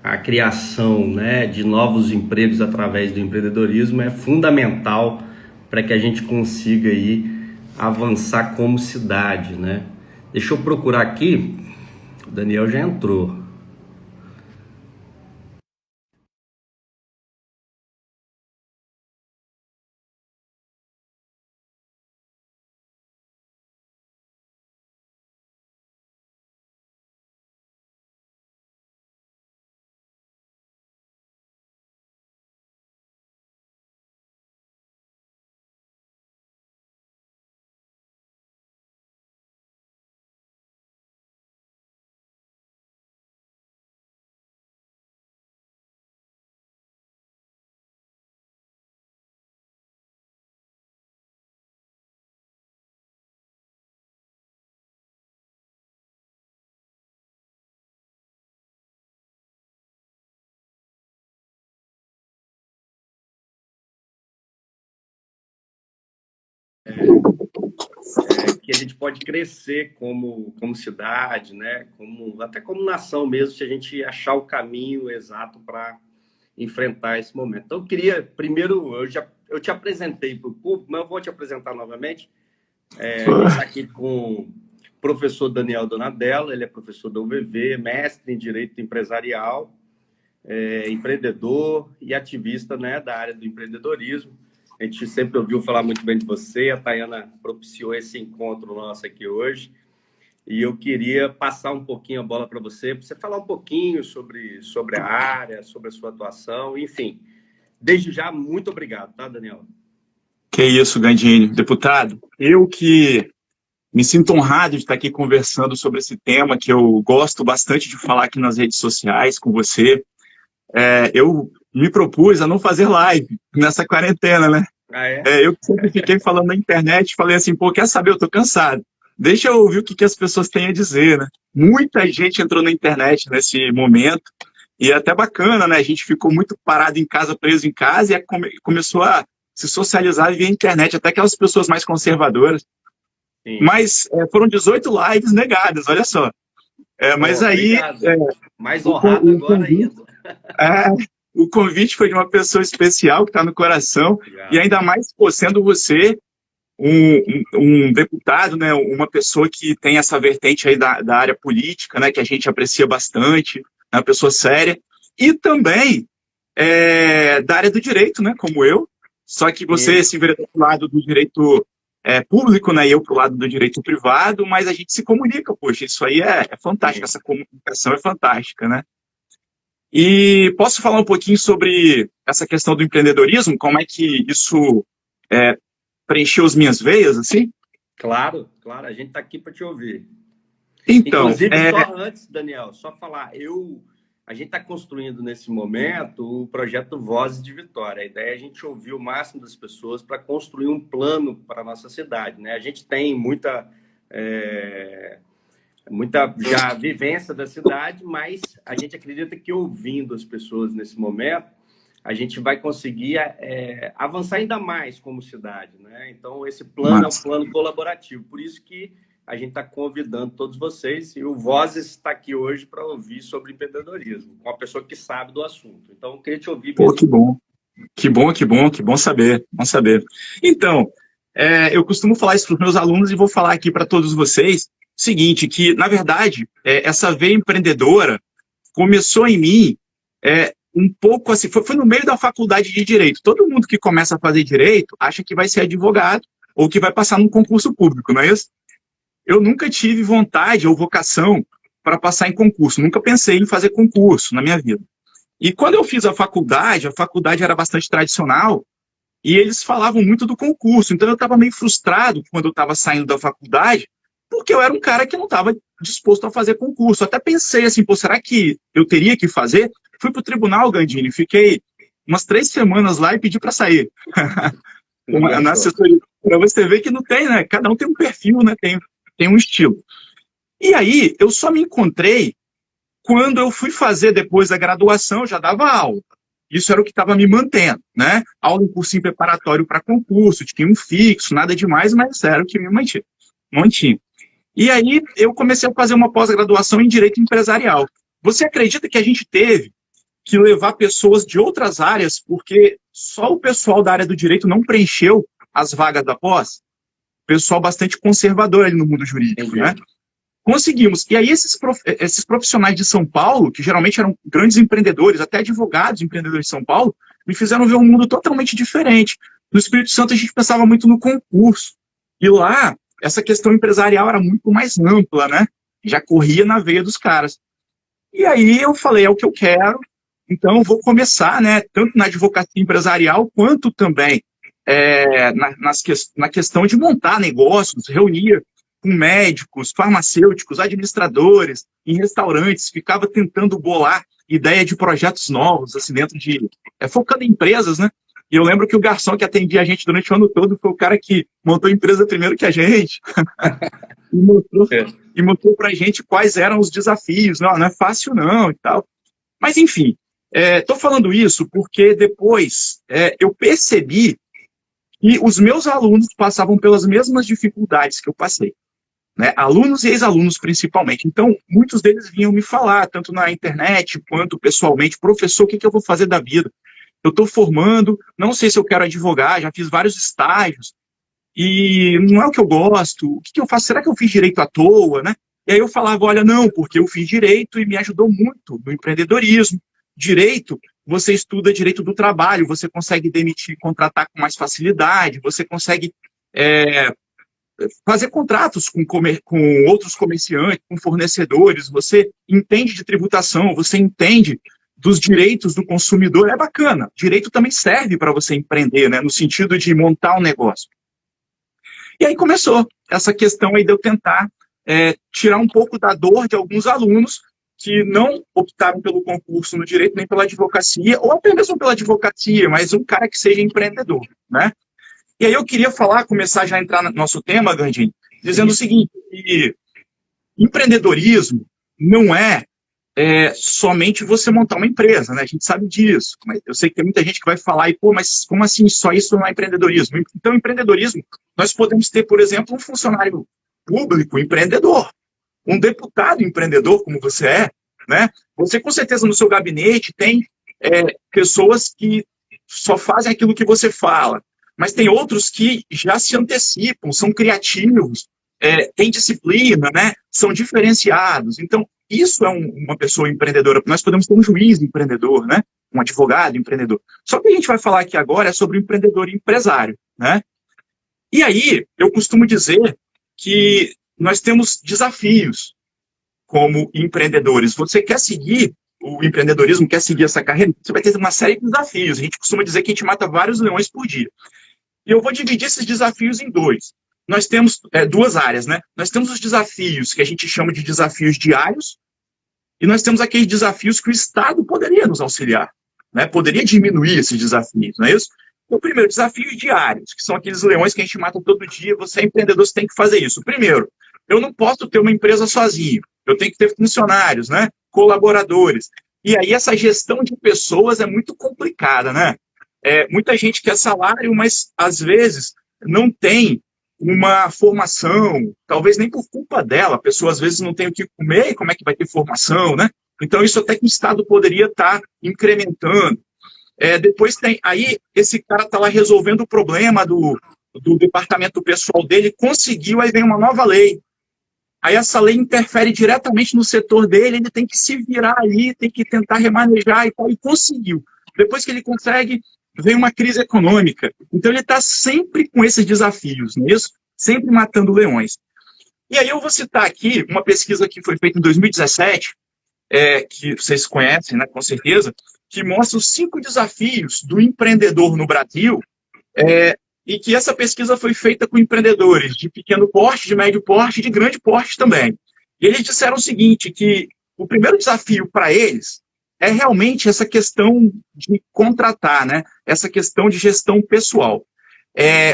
a criação, né, de novos empregos através do empreendedorismo é fundamental para que a gente consiga aí avançar como cidade, né? Deixa eu procurar aqui, o Daniel já entrou. Que a gente pode crescer como cidade, né? Até como nação mesmo, se a gente achar o caminho exato para enfrentar esse momento. Então, eu queria, primeiro, eu te apresentei para o público, mas eu vou te apresentar novamente. A gente está aqui com o professor Daniel Donadella, ele é professor da UVV, mestre em Direito Empresarial, empreendedor e ativista, né, da área do empreendedorismo. A gente sempre ouviu falar muito bem de você, a Tayana propiciou esse encontro nosso aqui hoje, e eu queria passar um pouquinho a bola para você falar um pouquinho sobre a área, sobre a sua atuação, enfim. Desde já, muito obrigado, tá, Daniel? Que isso, Gandini. Deputado, eu que me sinto honrado de estar aqui conversando sobre esse tema que eu gosto bastante de falar aqui nas redes sociais com você. Eu me propus a não fazer live nessa quarentena, né? Ah, é? Eu sempre fiquei falando na internet, falei assim, pô, quer saber, eu tô cansado. Deixa eu ouvir o que as pessoas têm a dizer, né? Muita gente entrou na internet nesse momento, e é até bacana, né? A gente ficou muito parado em casa, preso em casa, e começou a se socializar via internet, até aquelas pessoas mais conservadoras. Sim. Mas foram 18 lives negadas, olha só. Mas aí... Obrigado. Mais honrado agora ainda. O convite foi de uma pessoa especial que está no coração, Obrigado. e ainda mais, pô, sendo você um deputado, né, uma pessoa que tem essa vertente aí da área política, né, que a gente aprecia bastante, uma pessoa séria, e também da área do direito, né, como eu, só que você se vira do lado do direito público, né, e eu pro lado do direito privado, mas a gente se comunica, poxa, isso aí é fantástico, essa comunicação é fantástica, né? E posso falar um pouquinho sobre essa questão do empreendedorismo, como é que isso preencheu as minhas veias, assim? Claro, claro, a gente está aqui para te ouvir. Então, inclusive, só antes, Daniel, só falar, a gente está construindo nesse momento o projeto Vozes de Vitória. A ideia é a gente ouvir o máximo das pessoas para construir um plano para a nossa cidade, né? A gente tem muita já vivência da cidade, mas a gente acredita que ouvindo as pessoas nesse momento, a gente vai conseguir avançar ainda mais como cidade, né? Então, esse plano é um plano colaborativo, por isso que a gente está convidando todos vocês, e o Vozes está aqui hoje para ouvir sobre empreendedorismo, com uma pessoa que sabe do assunto. Então, eu queria te ouvir mesmo. Pô, que bom. Que bom saber, bom saber. Então, eu costumo falar isso para os meus alunos e vou falar aqui para todos vocês, seguinte, que, na verdade, essa veia empreendedora começou em mim um pouco assim, foi no meio da faculdade de Direito. Todo mundo que começa a fazer Direito acha que vai ser advogado ou que vai passar num concurso público, não é isso? Eu nunca tive vontade ou vocação para passar em concurso, nunca pensei em fazer concurso na minha vida. E quando eu fiz a faculdade era bastante tradicional, e eles falavam muito do concurso, então eu estava meio frustrado quando eu estava saindo da faculdade, porque eu era um cara que não estava disposto a fazer concurso. Até pensei assim, pô, será que eu teria que fazer? Fui para o tribunal, Gandini, fiquei umas 3 semanas lá e pedi para sair. Na assessoria, para você ver que não tem, né? Cada um tem um perfil, né? Tem um estilo. E aí, eu só me encontrei quando eu fui fazer depois da graduação, eu já dava aula. Isso era o que estava me mantendo, né? Aula em cursinho preparatório para concurso, tinha um fixo, nada demais, mas era o que me mantinha. E aí eu comecei a fazer uma pós-graduação em Direito Empresarial. Você acredita que a gente teve que levar pessoas de outras áreas, porque só o pessoal da área do direito não preencheu as vagas da pós, pessoal bastante conservador ali no mundo jurídico, né? Conseguimos. E aí esses profissionais de São Paulo, que geralmente eram grandes empreendedores, até advogados empreendedores de São Paulo, me fizeram ver um mundo totalmente diferente. No Espírito Santo a gente pensava muito no concurso. E lá, essa questão empresarial era muito mais ampla, né? Já corria na veia dos caras. E aí eu falei, é o que eu quero, então eu vou começar, né? Tanto na advocacia empresarial, quanto também na questão de montar negócios, reunir com médicos, farmacêuticos, administradores, em restaurantes, ficava tentando bolar ideia de projetos novos, assim, dentro de... focando em empresas, né? E eu lembro que o garçom que atendia a gente durante o ano todo foi o cara que montou a empresa primeiro que a gente. E mostrou pra gente quais eram os desafios. Não é fácil não, e tal. Mas, enfim, estou falando isso porque depois eu percebi que os meus alunos passavam pelas mesmas dificuldades que eu passei. Né? Alunos e ex-alunos, principalmente. Então, muitos deles vinham me falar, tanto na internet quanto pessoalmente, professor, o que eu vou fazer da vida? Eu estou formando, não sei se eu quero advogar, já fiz vários estágios, e não é o que eu gosto, o que eu faço? Será que eu fiz direito à toa? Né? E aí eu falava, olha, não, porque eu fiz direito e me ajudou muito no empreendedorismo. Direito, você estuda direito do trabalho, você consegue demitir, contratar com mais facilidade, você consegue fazer contratos com outros comerciantes, com fornecedores, você entende de tributação, você entende dos direitos do consumidor, é bacana. Direito também serve para você empreender, né, no sentido de montar um negócio. E aí começou essa questão aí de eu tentar tirar um pouco da dor de alguns alunos que não optaram pelo concurso no direito, nem pela advocacia, ou até mesmo pela advocacia, mas um cara que seja empreendedor, né? E aí eu queria começar já a entrar no nosso tema, Gandinho, dizendo o seguinte, que empreendedorismo não é somente você montar uma empresa, né? A gente sabe disso, mas eu sei que tem muita gente que vai falar, pô, mas como assim só isso não é empreendedorismo? Então, empreendedorismo, nós podemos ter, por exemplo, um funcionário público empreendedor, um deputado empreendedor, como você é, né? Você, com certeza, no seu gabinete tem pessoas que só fazem aquilo que você fala, mas tem outros que já se antecipam, são criativos, têm disciplina, né? São diferenciados. Então, isso é uma pessoa empreendedora. Nós podemos ter um juiz empreendedor, né? Um advogado empreendedor. Só que a gente vai falar aqui agora é sobre o empreendedor e empresário, né? E aí, eu costumo dizer que nós temos desafios como empreendedores. Você quer seguir o empreendedorismo, quer seguir essa carreira, você vai ter uma série de desafios. A gente costuma dizer que a gente mata vários leões por dia. E eu vou dividir esses desafios em dois. Nós temos duas áreas, né? Nós temos os desafios que a gente chama de desafios diários e nós temos aqueles desafios que o Estado poderia nos auxiliar, né? Poderia diminuir esses desafios, não é isso? O primeiro, desafios diários, que são aqueles leões que a gente mata todo dia. Você é empreendedor, você tem que fazer isso. Primeiro, eu não posso ter uma empresa sozinho. Eu tenho que ter funcionários, né? Colaboradores. E aí essa gestão de pessoas é muito complicada, né? Muita gente quer salário, mas às vezes não tem uma formação, talvez nem por culpa dela. A pessoa às vezes não tem o que comer, como é que vai ter formação, né? Então isso até que o Estado poderia estar incrementando. Depois tem, aí esse cara está lá resolvendo o problema do departamento pessoal dele, conseguiu, aí vem uma nova lei. Aí essa lei interfere diretamente no setor dele, ele tem que se virar ali, tem que tentar remanejar e tal, e conseguiu. Depois que ele consegue, vem uma crise econômica. Então ele está sempre com esses desafios, não é isso? Sempre matando leões. E aí eu vou citar aqui uma pesquisa que foi feita em 2017, que vocês conhecem, né, com certeza, que mostra os 5 desafios do empreendedor no Brasil, e que essa pesquisa foi feita com empreendedores de pequeno porte, de médio porte e de grande porte também. E eles disseram o seguinte, que o primeiro desafio para eles é realmente essa questão de contratar, né? Essa questão de gestão pessoal.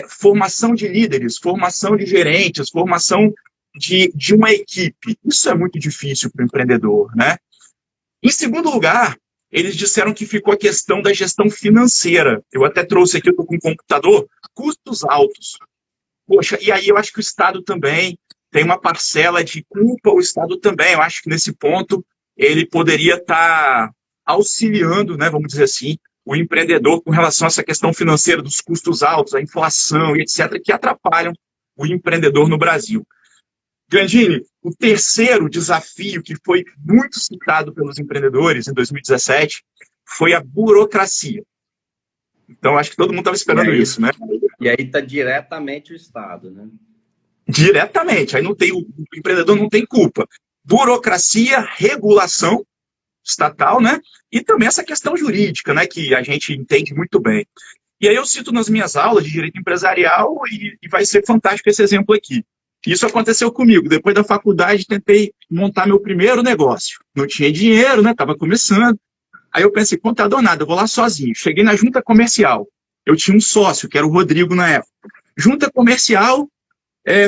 Formação de líderes, formação de gerentes, formação de uma equipe. Isso é muito difícil para o empreendedor, né? Em segundo lugar, eles disseram que ficou a questão da gestão financeira. Eu até trouxe aqui, eu estou com um computador, custos altos. Poxa, e aí eu acho que o Estado também tem uma parcela de culpa, o Estado também. Eu acho que nesse ponto ele poderia estar auxiliando, né, vamos dizer assim, o empreendedor com relação a essa questão financeira dos custos altos, a inflação e etc., que atrapalham o empreendedor no Brasil. Gandini, o terceiro desafio que foi muito citado pelos empreendedores em 2017 foi a burocracia. Então, acho que todo mundo estava esperando isso, né? E aí está diretamente o Estado, né? Diretamente. Aí não tem, o empreendedor não tem culpa. Burocracia, regulação estatal, né? E também essa questão jurídica, né? Que a gente entende muito bem. E aí eu cito nas minhas aulas de direito empresarial e vai ser fantástico esse exemplo aqui. Isso aconteceu comigo. Depois da faculdade, tentei montar meu primeiro negócio. Não tinha dinheiro, né? Estava começando. Aí eu pensei, contador nada, eu vou lá sozinho. Cheguei na junta comercial. Eu tinha um sócio, que era o Rodrigo na época. Junta comercial,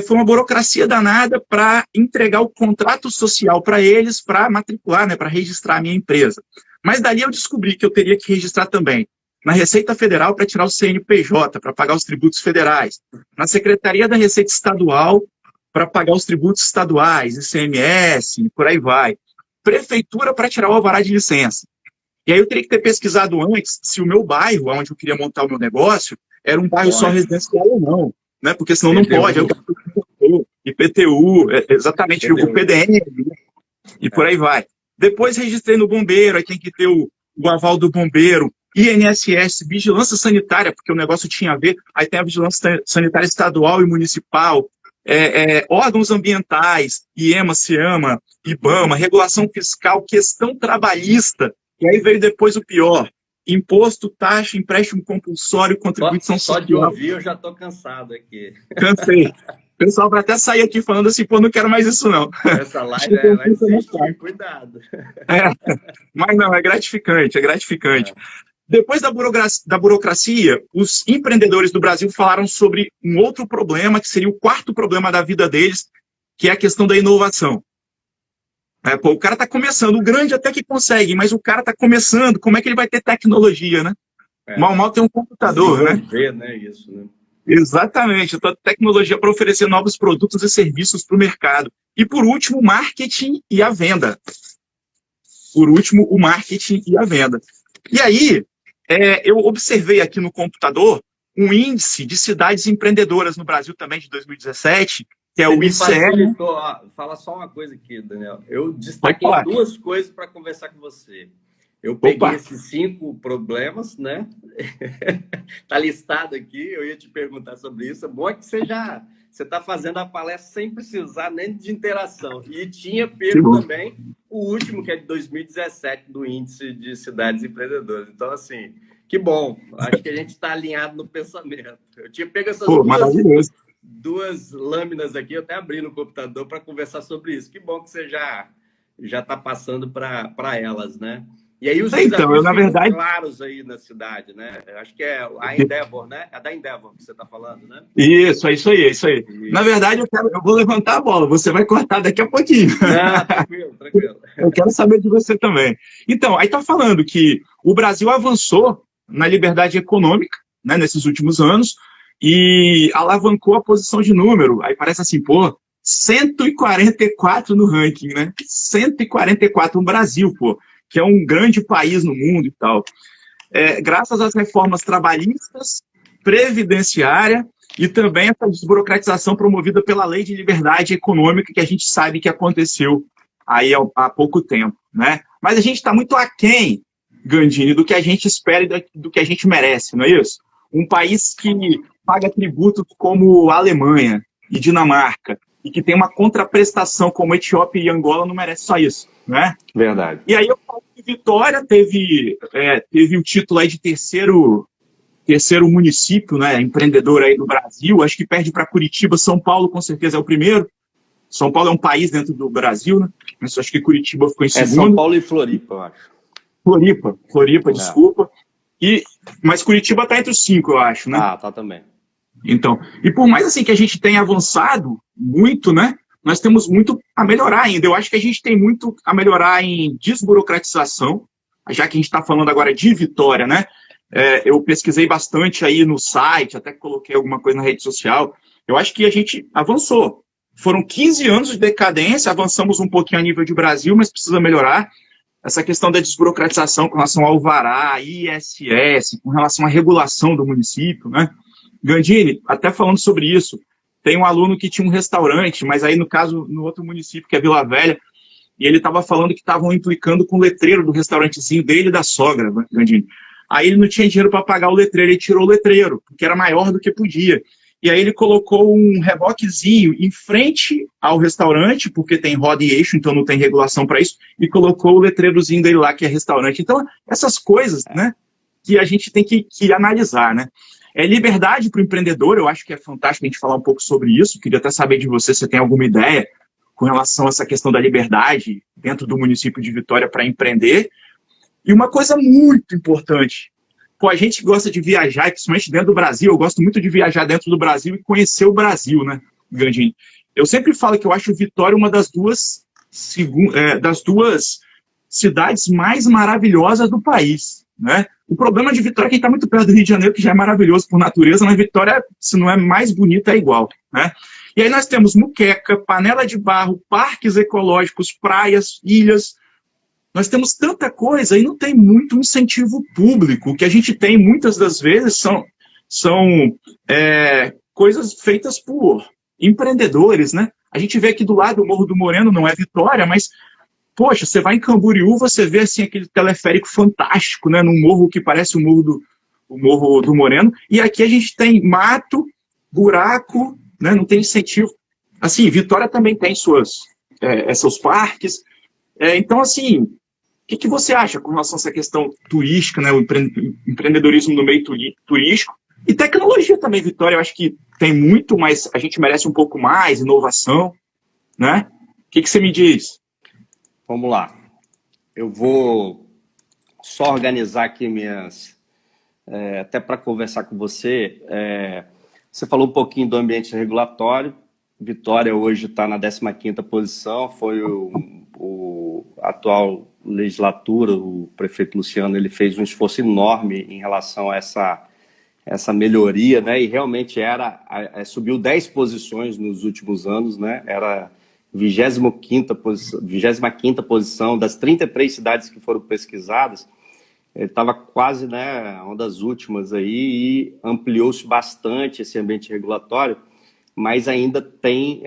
foi uma burocracia danada para entregar o contrato social para eles, para matricular, né, para registrar a minha empresa. Mas dali eu descobri que eu teria que registrar também na Receita Federal para tirar o CNPJ, para pagar os tributos federais, na Secretaria da Receita Estadual para pagar os tributos estaduais, ICMS, por aí vai. Prefeitura para tirar o alvará de licença. E aí eu teria que ter pesquisado antes se o meu bairro, onde eu queria montar o meu negócio, era um bairro só residencial ou não, né? Porque senão não pode. IPTU, exatamente, o PDM, né? E por aí vai. Depois registrei no bombeiro, aí tem que ter o aval do bombeiro, INSS, vigilância sanitária, porque o negócio tinha a ver, aí tem a vigilância sanitária estadual e municipal, órgãos ambientais, IEMA, CIAMA, IBAMA, regulação fiscal, questão trabalhista, e aí veio depois o pior, imposto, taxa, empréstimo compulsório, contribuição social. Só de ouvir eu já estou cansado aqui. Cansei. O pessoal vai até sair aqui falando assim, pô, não quero mais isso não. Essa live vai existir, cuidado. Mas não, é gratificante, é gratificante. Depois da burocracia, os empreendedores do Brasil falaram sobre um outro problema, que seria o quarto problema da vida deles, que é a questão da inovação. Pô, o cara está começando, o grande até que consegue, mas o cara está começando, como é que ele vai ter tecnologia, né? Mal tem um computador, né? Isso, né? Exatamente, então, tecnologia para oferecer novos produtos e serviços para o mercado. E por último, o marketing e a venda. E aí, eu observei aqui no computador um índice de cidades empreendedoras no Brasil também de 2017, que é o ICE. Fala só uma coisa aqui, Daniel. Eu destaquei duas coisas para conversar com você. Eu peguei esses 5 problemas, né? Tá listado aqui, eu ia te perguntar sobre isso. É bom que você está fazendo a palestra sem precisar nem de interação. E tinha pego também o último, que é de 2017, do Índice de Cidades Empreendedoras. Então, assim, que bom. Acho que a gente está alinhado no pensamento. Eu tinha pego essas duas lâminas aqui, eu até abri no computador para conversar sobre isso. Que bom que você já está passando para elas, né? E aí os desafios na verdade, claros aí na cidade, né? Eu acho que é a Endeavor, né? É da Endeavor que você está falando, né? Isso aí. Na verdade, eu vou levantar a bola, você vai cortar daqui a pouquinho. Tranquilo. Eu quero saber de você também. Então, aí está falando que o Brasil avançou na liberdade econômica, né, nesses últimos anos, e alavancou a posição de número. Aí parece assim, 144 no ranking, né? 144 no Brasil, que é um grande país no mundo e tal. Graças às reformas trabalhistas, previdenciária e também essa desburocratização promovida pela Lei de Liberdade Econômica, que a gente sabe que aconteceu aí há pouco tempo, né? Mas a gente está muito aquém, Gandini, do que a gente espera e do que a gente merece, não é isso? Um país que paga tributos como a Alemanha e Dinamarca, e que tem uma contraprestação como Etiópia e Angola, não merece só isso, né? Verdade. E aí eu falo que Vitória teve o título aí de terceiro município, né, empreendedor aí do Brasil, acho que perde para Curitiba. São Paulo com certeza é o primeiro. São Paulo é um país dentro do Brasil, né? Mas acho que Curitiba ficou em segundo. São Paulo e Floripa, eu acho. Floripa, desculpa. Mas Curitiba está entre os 5, eu acho, né? Tá também. Então, e por mais assim que a gente tenha avançado muito, né, nós temos muito a melhorar ainda. Eu acho que a gente tem muito a melhorar em desburocratização, já que a gente está falando agora de Vitória, né? Eu pesquisei bastante aí no site, até coloquei alguma coisa na rede social. Eu acho que a gente avançou. Foram 15 anos de decadência, avançamos um pouquinho a nível de Brasil, mas precisa melhorar. essa questão da desburocratização com relação ao alvará, ISS, com relação à regulação do município, né? Gandini, até falando sobre isso, tem um aluno que tinha um restaurante, mas aí, no caso, no outro município, que é Vila Velha, e ele estava falando que estavam implicando com o letreiro do restaurantezinho dele e da sogra, Gandini. Aí ele não tinha dinheiro para pagar o letreiro, ele tirou o letreiro, porque era maior do que podia. E aí ele colocou um reboquezinho em frente ao restaurante, porque tem roda e eixo, então não tem regulação para isso, e colocou o letreirozinho dele lá, que é restaurante. Então, essas coisas, né, que a gente tem que analisar, né? Liberdade para o empreendedor, eu acho que é fantástico a gente falar um pouco sobre isso. Queria até saber de você se você tem alguma ideia com relação a essa questão da liberdade dentro do município de Vitória para empreender. E uma coisa muito importante, pô, a gente gosta de viajar, principalmente dentro do Brasil, eu gosto muito de viajar dentro do Brasil e conhecer o Brasil, né, Gandini? Eu sempre falo que eu acho Vitória uma das duas cidades mais maravilhosas do país, né? O problema de Vitória é que está muito perto do Rio de Janeiro, que já é maravilhoso por natureza, mas Vitória, se não é mais bonita, é igual, né? E aí nós temos muqueca, panela de barro, parques ecológicos, praias, ilhas. Nós temos tanta coisa e não tem muito incentivo público. O que a gente tem, muitas das vezes, são coisas feitas por empreendedores, né? A gente vê aqui do lado o Morro do Moreno, não é Vitória, mas, poxa, você vai em Camboriú, você vê assim, aquele teleférico fantástico, né? Num morro que parece o Morro do Moreno. E aqui a gente tem mato, buraco, né? Não tem incentivo. Assim, Vitória também tem seus parques. Então, assim, o que você acha com relação a essa questão turística, né, o empreendedorismo no meio turístico? E tecnologia também, Vitória, eu acho que tem muito, mas a gente merece um pouco mais, inovação, né? O que você me diz? Vamos lá. Eu vou só organizar aqui até para conversar com você. Você falou um pouquinho do ambiente regulatório. Vitória hoje está na 15ª posição, foi o atual legislatura, o prefeito Luciano, ele fez um esforço enorme em relação a essa melhoria, né? E realmente subiu 10 posições nos últimos anos, né? Era 25ª posição das 33 cidades que foram pesquisadas, estava quase, né, uma das últimas aí, e ampliou-se bastante esse ambiente regulatório, mas ainda tem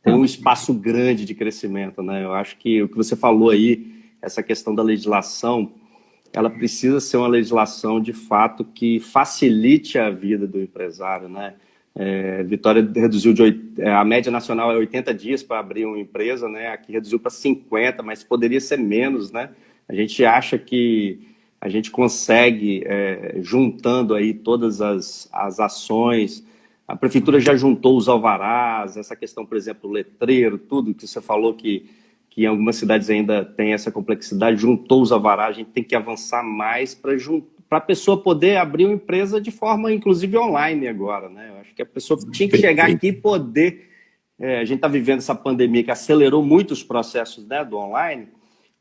um espaço grande de crescimento, né? Eu acho que o que você falou aí, essa questão da legislação, ela precisa ser uma legislação, de fato, que facilite a vida do empresário, né? Vitória reduziu a média nacional é 80 dias para abrir uma empresa, né? Aqui reduziu para 50, mas poderia ser menos, né? A gente acha que a gente consegue, juntando aí todas as ações. A prefeitura já juntou os alvarás, essa questão, por exemplo, do letreiro, tudo que você falou que em algumas cidades ainda tem essa complexidade, juntou os alvarás, a gente tem que avançar mais para a pessoa poder abrir uma empresa de forma, inclusive, online agora, né? Eu acho que a pessoa tinha que chegar aqui e poder... a gente está vivendo essa pandemia que acelerou muito os processos, né, do online.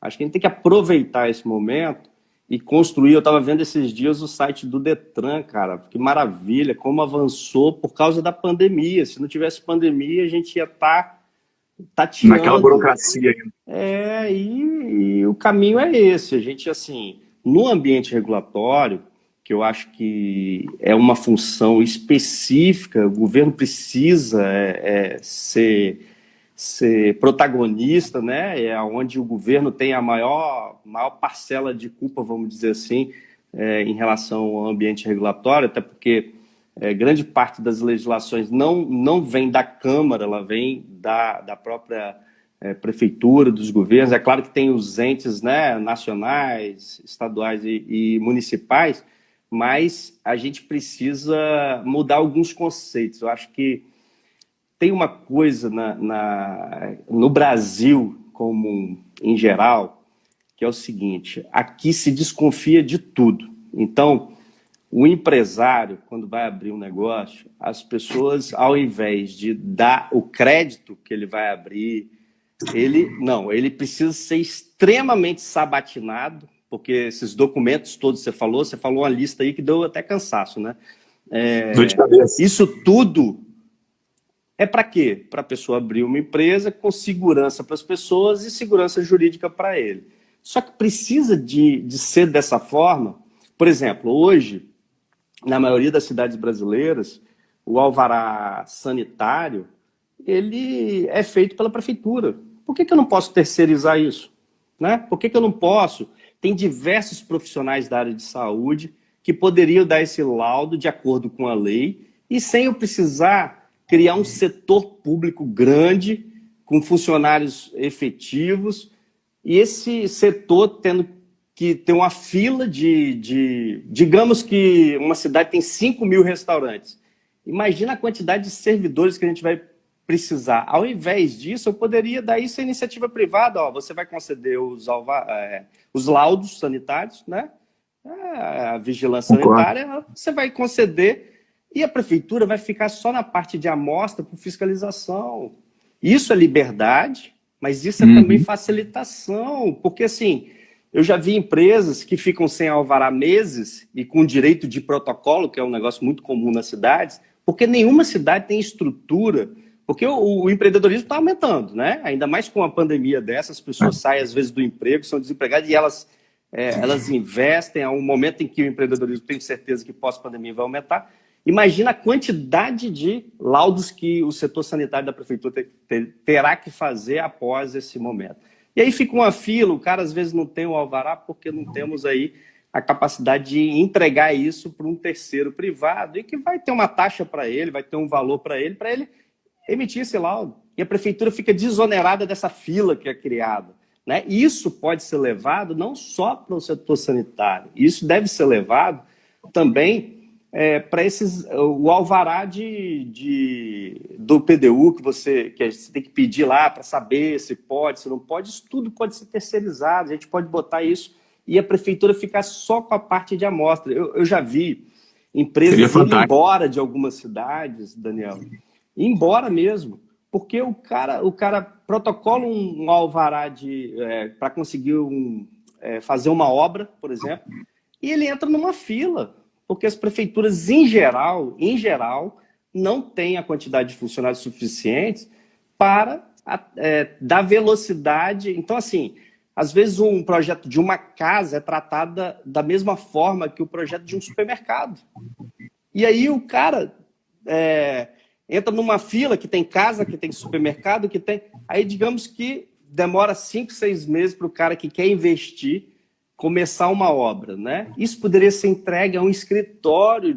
Acho que a gente tem que aproveitar esse momento e construir. Eu estava vendo esses dias o site do Detran, cara, que maravilha, como avançou por causa da pandemia. Se não tivesse pandemia, a gente ia estar tateando. Naquela burocracia. E o caminho é esse. A gente, assim, no ambiente regulatório, que eu acho que é uma função específica, o governo precisa ser protagonista, né? É onde o governo tem a maior parcela de culpa, vamos dizer assim, em relação ao ambiente regulatório, até porque grande parte das legislações não vem da Câmara, ela vem da própria prefeitura, dos governos. É claro que tem os entes, né, nacionais, estaduais e municipais, mas a gente precisa mudar alguns conceitos. Eu acho que tem uma coisa no Brasil, como em geral, que é o seguinte: aqui se desconfia de tudo. Então, o empresário, quando vai abrir um negócio, as pessoas, ao invés de dar o crédito que ele vai abrir, ele precisa ser extremamente sabatinado, porque esses documentos todos você falou uma lista aí que deu até cansaço, né? Dor de cabeça. Isso tudo é para quê? Para a pessoa abrir uma empresa com segurança para as pessoas e segurança jurídica para ele. Só que precisa de ser dessa forma. Por exemplo, hoje, na maioria das cidades brasileiras, o alvará sanitário, ele é feito pela prefeitura. Por que eu não posso terceirizar isso? Né? Por que eu não posso? Tem diversos profissionais da área de saúde que poderiam dar esse laudo de acordo com a lei e sem eu precisar criar um setor público grande, com funcionários efetivos, e esse setor tendo que ter uma fila digamos que uma cidade tem 5.000 restaurantes. Imagina a quantidade de servidores que a gente vai precisar. Ao invés disso, eu poderia dar isso à iniciativa privada. Ó, você vai conceder os laudos sanitários, né? A vigilância sanitária, você vai conceder e a prefeitura vai ficar só na parte de amostra por fiscalização. Isso é liberdade, mas isso é também facilitação, porque assim, eu já vi empresas que ficam sem alvará meses e com direito de protocolo, que é um negócio muito comum nas cidades, porque nenhuma cidade tem estrutura, porque o empreendedorismo está aumentando, né? Ainda mais com a pandemia dessa, as pessoas saem às vezes do emprego, são desempregadas e elas investem, há um momento em que o empreendedorismo, tenho certeza que pós-pandemia vai aumentar. Imagina a quantidade de laudos que o setor sanitário da prefeitura terá que fazer após esse momento. E aí fica uma fila, o cara às vezes não tem o alvará porque não temos aí a capacidade de entregar isso para um terceiro privado e que vai ter uma taxa para ele, vai ter um valor para ele emitir esse laudo. E a prefeitura fica desonerada dessa fila que é criada. Né? Isso pode ser levado não só para o setor sanitário, isso deve ser levado também para o alvará do PDU que você tem que pedir lá para saber se pode, se não pode. Isso tudo pode ser terceirizado, a gente pode botar isso e a prefeitura ficar só com a parte de amostra. Eu já vi empresas indo embora de algumas cidades, Daniel, embora mesmo, porque o cara protocola um alvará para conseguir fazer uma obra, por exemplo, e ele entra numa fila, porque as prefeituras, em geral, não têm a quantidade de funcionários suficientes para dar velocidade. Então, assim, às vezes um projeto de uma casa é tratado da mesma forma que o projeto de um supermercado. E aí o cara entra numa fila que tem casa, que tem supermercado, que tem... Aí, digamos que demora 5, 6 meses para o cara que quer investir começar uma obra, né? Isso poderia ser entregue a um escritório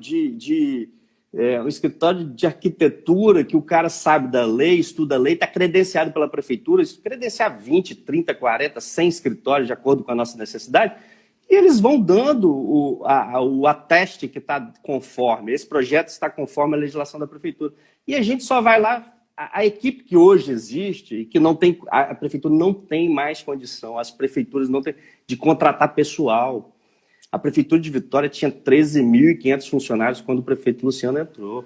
um escritório de arquitetura, que o cara sabe da lei, estuda a lei, está credenciado pela prefeitura, credenciar 20, 30, 40, 100 escritórios, de acordo com a nossa necessidade, e eles vão dando o ateste que está conforme, esse projeto está conforme a legislação da prefeitura. E a gente só vai lá, a equipe que hoje existe, e que não tem, a prefeitura não tem mais condição, as prefeituras não têm, de contratar pessoal. A prefeitura de Vitória tinha 13.500 funcionários quando o prefeito Luciano entrou.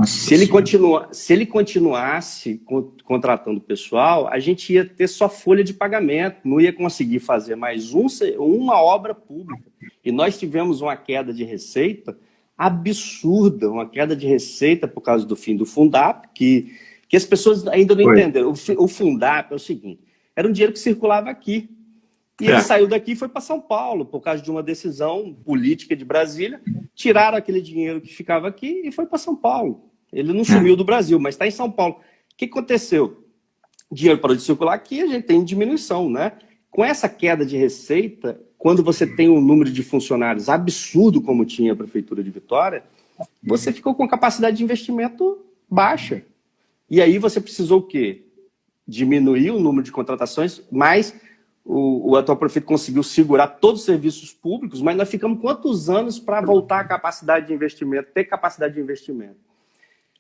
Se ele continuasse contratando pessoal, a gente ia ter só folha de pagamento, não ia conseguir fazer mais uma obra pública. E nós tivemos uma queda de receita absurda, uma queda de receita por causa do fim do Fundap, que as pessoas ainda não entenderam. O Fundap é o seguinte, era um dinheiro que circulava aqui. E ele saiu daqui e foi para São Paulo, por causa de uma decisão política de Brasília. Tiraram aquele dinheiro que ficava aqui e foi para São Paulo. Ele não sumiu do Brasil, mas está em São Paulo. O que aconteceu? O dinheiro parou de circular aqui, a gente tem diminuição, né? Com essa queda de receita, quando você tem um número de funcionários absurdo, como tinha a Prefeitura de Vitória, você ficou com capacidade de investimento baixa. E aí você precisou o quê? Diminuir o número de contratações, mas o atual prefeito conseguiu segurar todos os serviços públicos, mas nós ficamos quantos anos para voltar à capacidade de investimento, ter capacidade de investimento?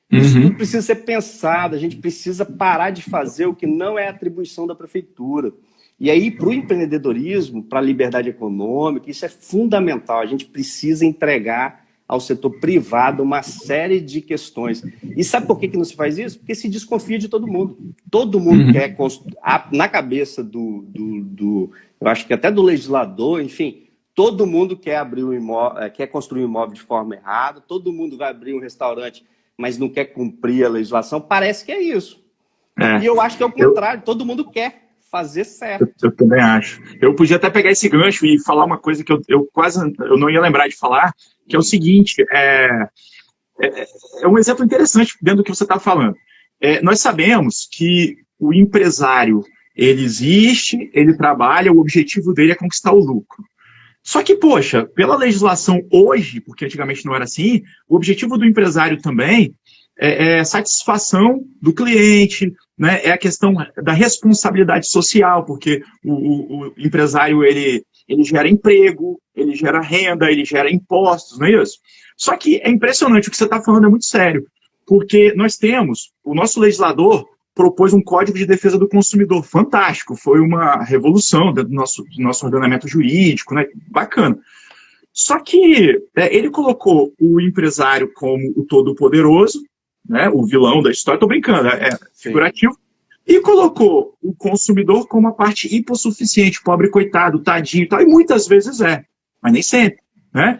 Isso tudo precisa ser pensado, a gente precisa parar de fazer o que não é atribuição da prefeitura. E aí, para o empreendedorismo, para a liberdade econômica, isso é fundamental, a gente precisa entregar ao setor privado uma série de questões. E sabe por que não se faz isso? Porque se desconfia de todo mundo. Todo mundo quer, na cabeça eu acho que até do legislador, enfim, todo mundo quer abrir quer construir um imóvel de forma errada, todo mundo vai abrir um restaurante, mas não quer cumprir a legislação. Parece que é isso. E eu acho que é o contrário, todo mundo quer fazer certo. Eu também acho. Eu podia até pegar esse gancho e falar uma coisa que eu quase eu não ia lembrar de falar, que é o seguinte, é um exemplo interessante dentro do que você está falando. Nós sabemos que o empresário, ele existe, ele trabalha, o objetivo dele é conquistar o lucro. Só que, poxa, pela legislação hoje, porque antigamente não era assim, o objetivo do empresário também é satisfação do cliente, né? É a questão da responsabilidade social, porque o empresário ele gera emprego, ele gera renda, ele gera impostos, não é isso? Só que é impressionante, o que você está falando é muito sério, porque nós temos, o nosso legislador propôs um Código de Defesa do Consumidor fantástico, foi uma revolução do nosso ordenamento jurídico, né? Bacana. Só que ele colocou o empresário como o todo-poderoso, né? O vilão da história, estou brincando, é figurativo, e colocou o consumidor como a parte hipossuficiente, pobre coitado, tadinho e tal, e muitas vezes mas nem sempre, né?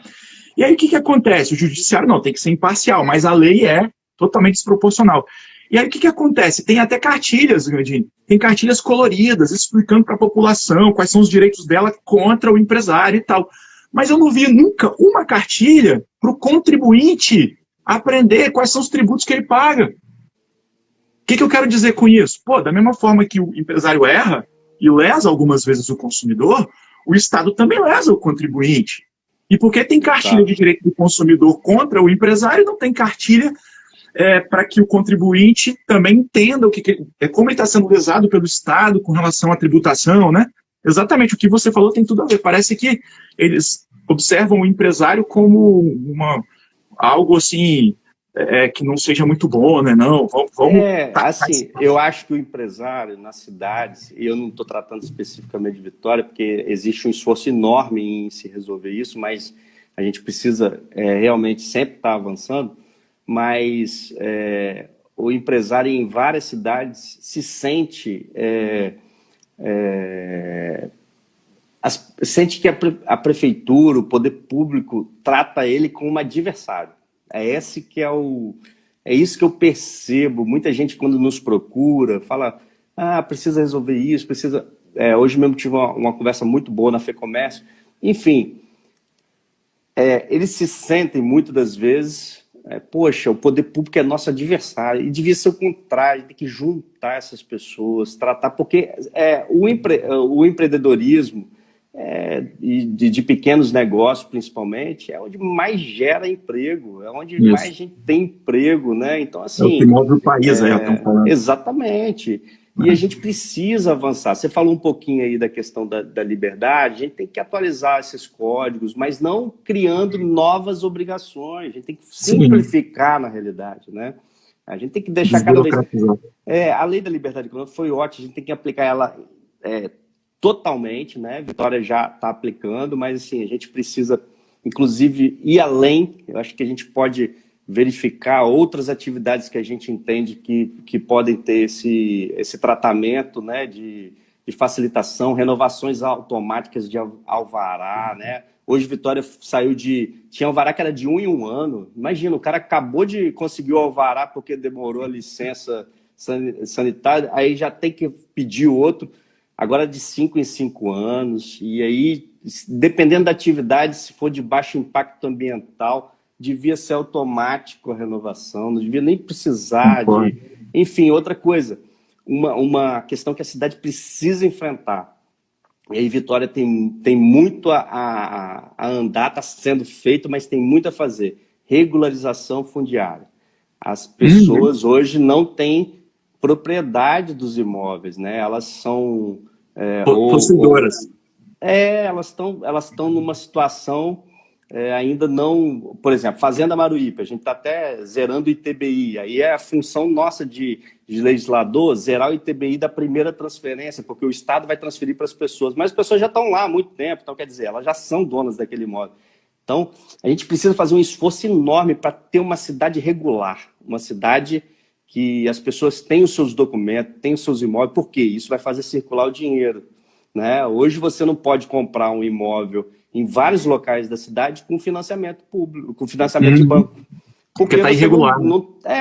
E aí o que acontece? O judiciário não, tem que ser imparcial, mas a lei é totalmente desproporcional. E aí o que acontece? Tem até cartilhas, Gandini, tem cartilhas coloridas explicando para a população quais são os direitos dela contra o empresário e tal. Mas eu não vi nunca uma cartilha para o contribuinte aprender quais são os tributos que ele paga. O que eu quero dizer com isso? Pô, da mesma forma que o empresário erra e lesa algumas vezes o consumidor, o Estado também lesa o contribuinte. E porque tem cartilha de direito do consumidor contra o empresário, não tem cartilha para que o contribuinte também entenda como ele está sendo lesado pelo Estado com relação à tributação, né? Exatamente, o que você falou tem tudo a ver. Parece que eles observam o empresário como algo assim, que não seja muito bom, né? Não, vamos... assim, eu acho que o empresário nas cidades, e eu não estou tratando especificamente de Vitória, porque existe um esforço enorme em se resolver isso, mas a gente precisa realmente sempre estar avançando, mas o empresário em várias cidades se sente... sente que a prefeitura, o poder público, trata ele como um adversário. É isso que eu percebo. Muita gente, quando nos procura, fala, precisa resolver isso, precisa... hoje mesmo tive uma conversa muito boa na FEComércio. Enfim, eles se sentem, muitas das vezes, poxa, o poder público é nosso adversário, e devia ser o contrário, tem que juntar essas pessoas, tratar, porque o empreendedorismo de pequenos negócios, principalmente, é onde mais gera emprego, é onde mais gente tem emprego, né? Então, assim... É o que move o país, estão falando. Exatamente. E a gente precisa avançar. Você falou um pouquinho aí da questão da liberdade, a gente tem que atualizar esses códigos, mas não criando novas obrigações, a gente tem que simplificar na realidade, né? A gente tem que deixar cada vez... a lei da liberdade econômica foi ótima, a gente tem que aplicar ela totalmente, né? Vitória já está aplicando, mas assim, a gente precisa, inclusive, ir além. Eu acho que a gente pode verificar outras atividades que a gente entende que podem ter esse tratamento, né, de facilitação, renovações automáticas de alvará, né? Hoje Vitória tinha alvará que era de 1 em 1 ano. Imagina, o cara acabou de conseguir o alvará porque demorou a licença sanitária, aí já tem que pedir outro, agora de 5 em 5 anos, e aí, dependendo da atividade, se for de baixo impacto ambiental, devia ser automático a renovação, não devia nem precisar de... Enfim, outra coisa, uma questão que a cidade precisa enfrentar. E aí Vitória tem muito a andar, está sendo feito, mas tem muito a fazer. Regularização fundiária. As pessoas hoje não têm propriedade dos imóveis, né? Elas são... possuidoras. Elas estão numa situação... ainda não, por exemplo, Fazenda Maruípe, a gente está até zerando o ITBI, aí é a função nossa de legislador zerar o ITBI da primeira transferência, porque o Estado vai transferir para as pessoas, mas as pessoas já estão lá há muito tempo, então quer dizer, elas já são donas daquele imóvel. Então, a gente precisa fazer um esforço enorme para ter uma cidade regular, uma cidade que as pessoas têm os seus documentos, têm os seus imóveis, porque isso vai fazer circular o dinheiro, né? Hoje você não pode comprar um imóvel em vários locais da cidade com financiamento público, com financiamento de banco. Porque está irregular.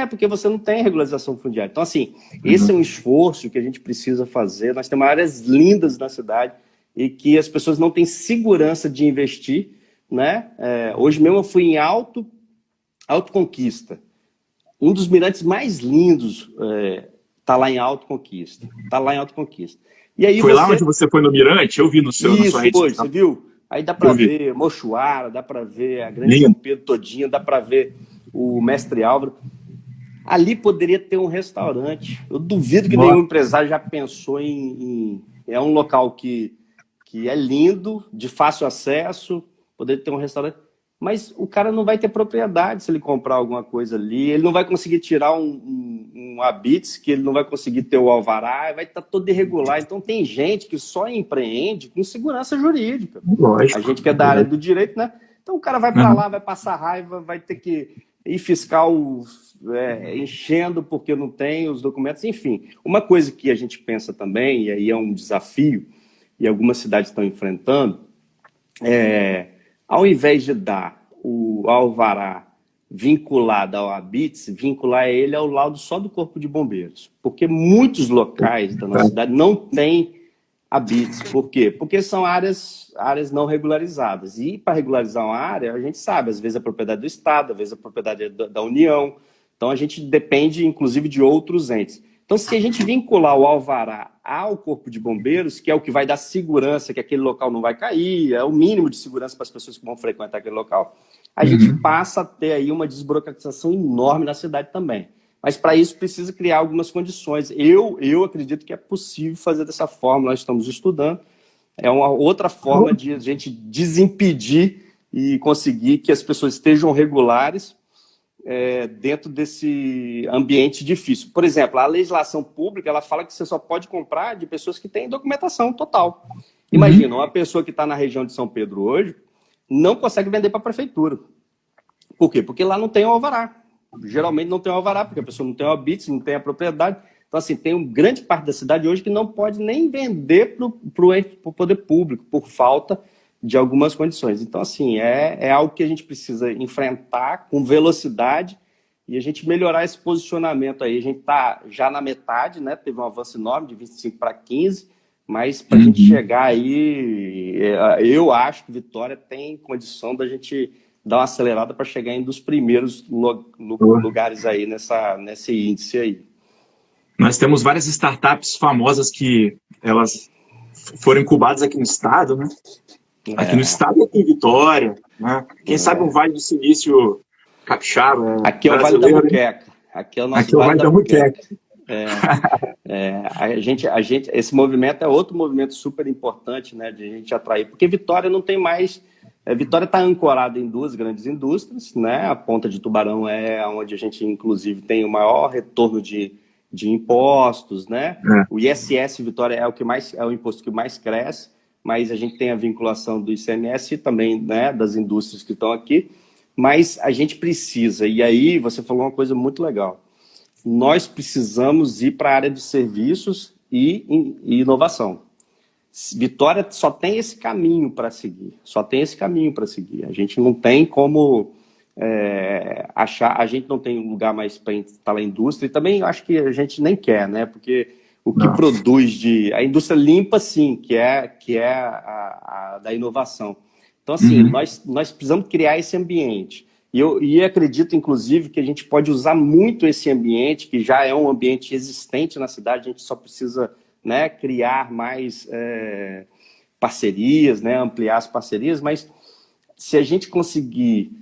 Porque você não tem regularização fundiária. Então, assim, esse é um esforço que a gente precisa fazer. Nós temos áreas lindas na cidade e que as pessoas não têm segurança de investir, né? Hoje mesmo eu fui em Alto Conquista. Um dos mirantes mais lindos está lá em Alto Conquista. Está lá em Alto Conquista. E aí foi lá onde você foi no Mirante? Eu vi no seu Isso, foi, você viu? Aí dá para ver Mochuara, dá para ver a Grande São Pedro todinha, dá para ver o Mestre Álvaro. Ali poderia ter um restaurante. Eu duvido que nenhum empresário já pensou é um local que é lindo, de fácil acesso, poderia ter um restaurante. Mas o cara não vai ter propriedade se ele comprar alguma coisa ali, ele não vai conseguir tirar um habite, que ele não vai conseguir ter o alvará, vai estar todo irregular. Então tem gente que só empreende com segurança jurídica. Lógico. A gente que é da área do direito, né? Então o cara vai para lá, vai passar raiva, vai ter que ir fiscal enchendo porque não tem os documentos, enfim. Uma coisa que a gente pensa também, e aí é um desafio, e algumas cidades estão enfrentando, ao invés de dar o alvará vinculado ao habite, vincular ele ao laudo só do Corpo de Bombeiros. Porque muitos locais da nossa cidade não têm habites. Por quê? Porque são áreas não regularizadas. E para regularizar uma área, a gente sabe, às vezes é propriedade do Estado, às vezes é propriedade da União. Então a gente depende, inclusive, de outros entes. Então, se a gente vincular o alvará ao Corpo de Bombeiros, que é o que vai dar segurança que aquele local não vai cair, é o mínimo de segurança para as pessoas que vão frequentar aquele local, a gente passa a ter aí uma desburocratização enorme na cidade também. Mas para isso precisa criar algumas condições. Eu acredito que é possível fazer dessa forma, nós estamos estudando. É uma outra forma de a gente desimpedir e conseguir que as pessoas estejam regulares dentro desse ambiente difícil. Por exemplo, a legislação pública, ela fala que você só pode comprar de pessoas que têm documentação total. Imagina, uma pessoa que está na região de São Pedro hoje não consegue vender para a prefeitura. Por quê? Porque lá não tem o alvará. Geralmente não tem o alvará, porque a pessoa não tem o habite, não tem a propriedade. Então, assim, tem uma grande parte da cidade hoje que não pode nem vender para o poder público, por falta de algumas condições. Então, assim, é algo que a gente precisa enfrentar com velocidade e a gente melhorar esse posicionamento aí. A gente está já na metade, né? Teve um avanço enorme de 25 para 15, mas para a gente chegar aí, eu acho que Vitória tem condição da gente dar uma acelerada para chegar em um dos primeiros lugares aí nesse índice aí. Nós temos várias startups famosas que elas foram incubadas aqui no estado, né? Aqui no estado aqui em Vitória, né? Quem sabe o Vale do Silício capixaba. Aqui é o Vale da Muqueca. Aqui é o nosso Vale da Muqueca. Esse movimento é outro movimento super importante, né, de a gente atrair, porque Vitória não tem mais. Vitória está ancorada em duas grandes indústrias, né? A Ponta de Tubarão é onde a gente, inclusive, tem o maior retorno de impostos, né? O ISS Vitória é o imposto que mais cresce, mas a gente tem a vinculação do ICMS e também, né, das indústrias que estão aqui. Mas a gente precisa, e aí você falou uma coisa muito legal, nós precisamos ir para a área de serviços e inovação. Vitória só tem esse caminho para seguir, A gente não tem como a gente não tem um lugar mais para instalar a indústria, e também acho que a gente nem quer, né? Porque o que produz a indústria limpa, sim, que é a da inovação. Então, assim, nós precisamos criar esse ambiente. E acredito, inclusive, que a gente pode usar muito esse ambiente, que já é um ambiente existente na cidade, a gente só precisa, né, criar mais parcerias, né, ampliar as parcerias, mas se a gente conseguir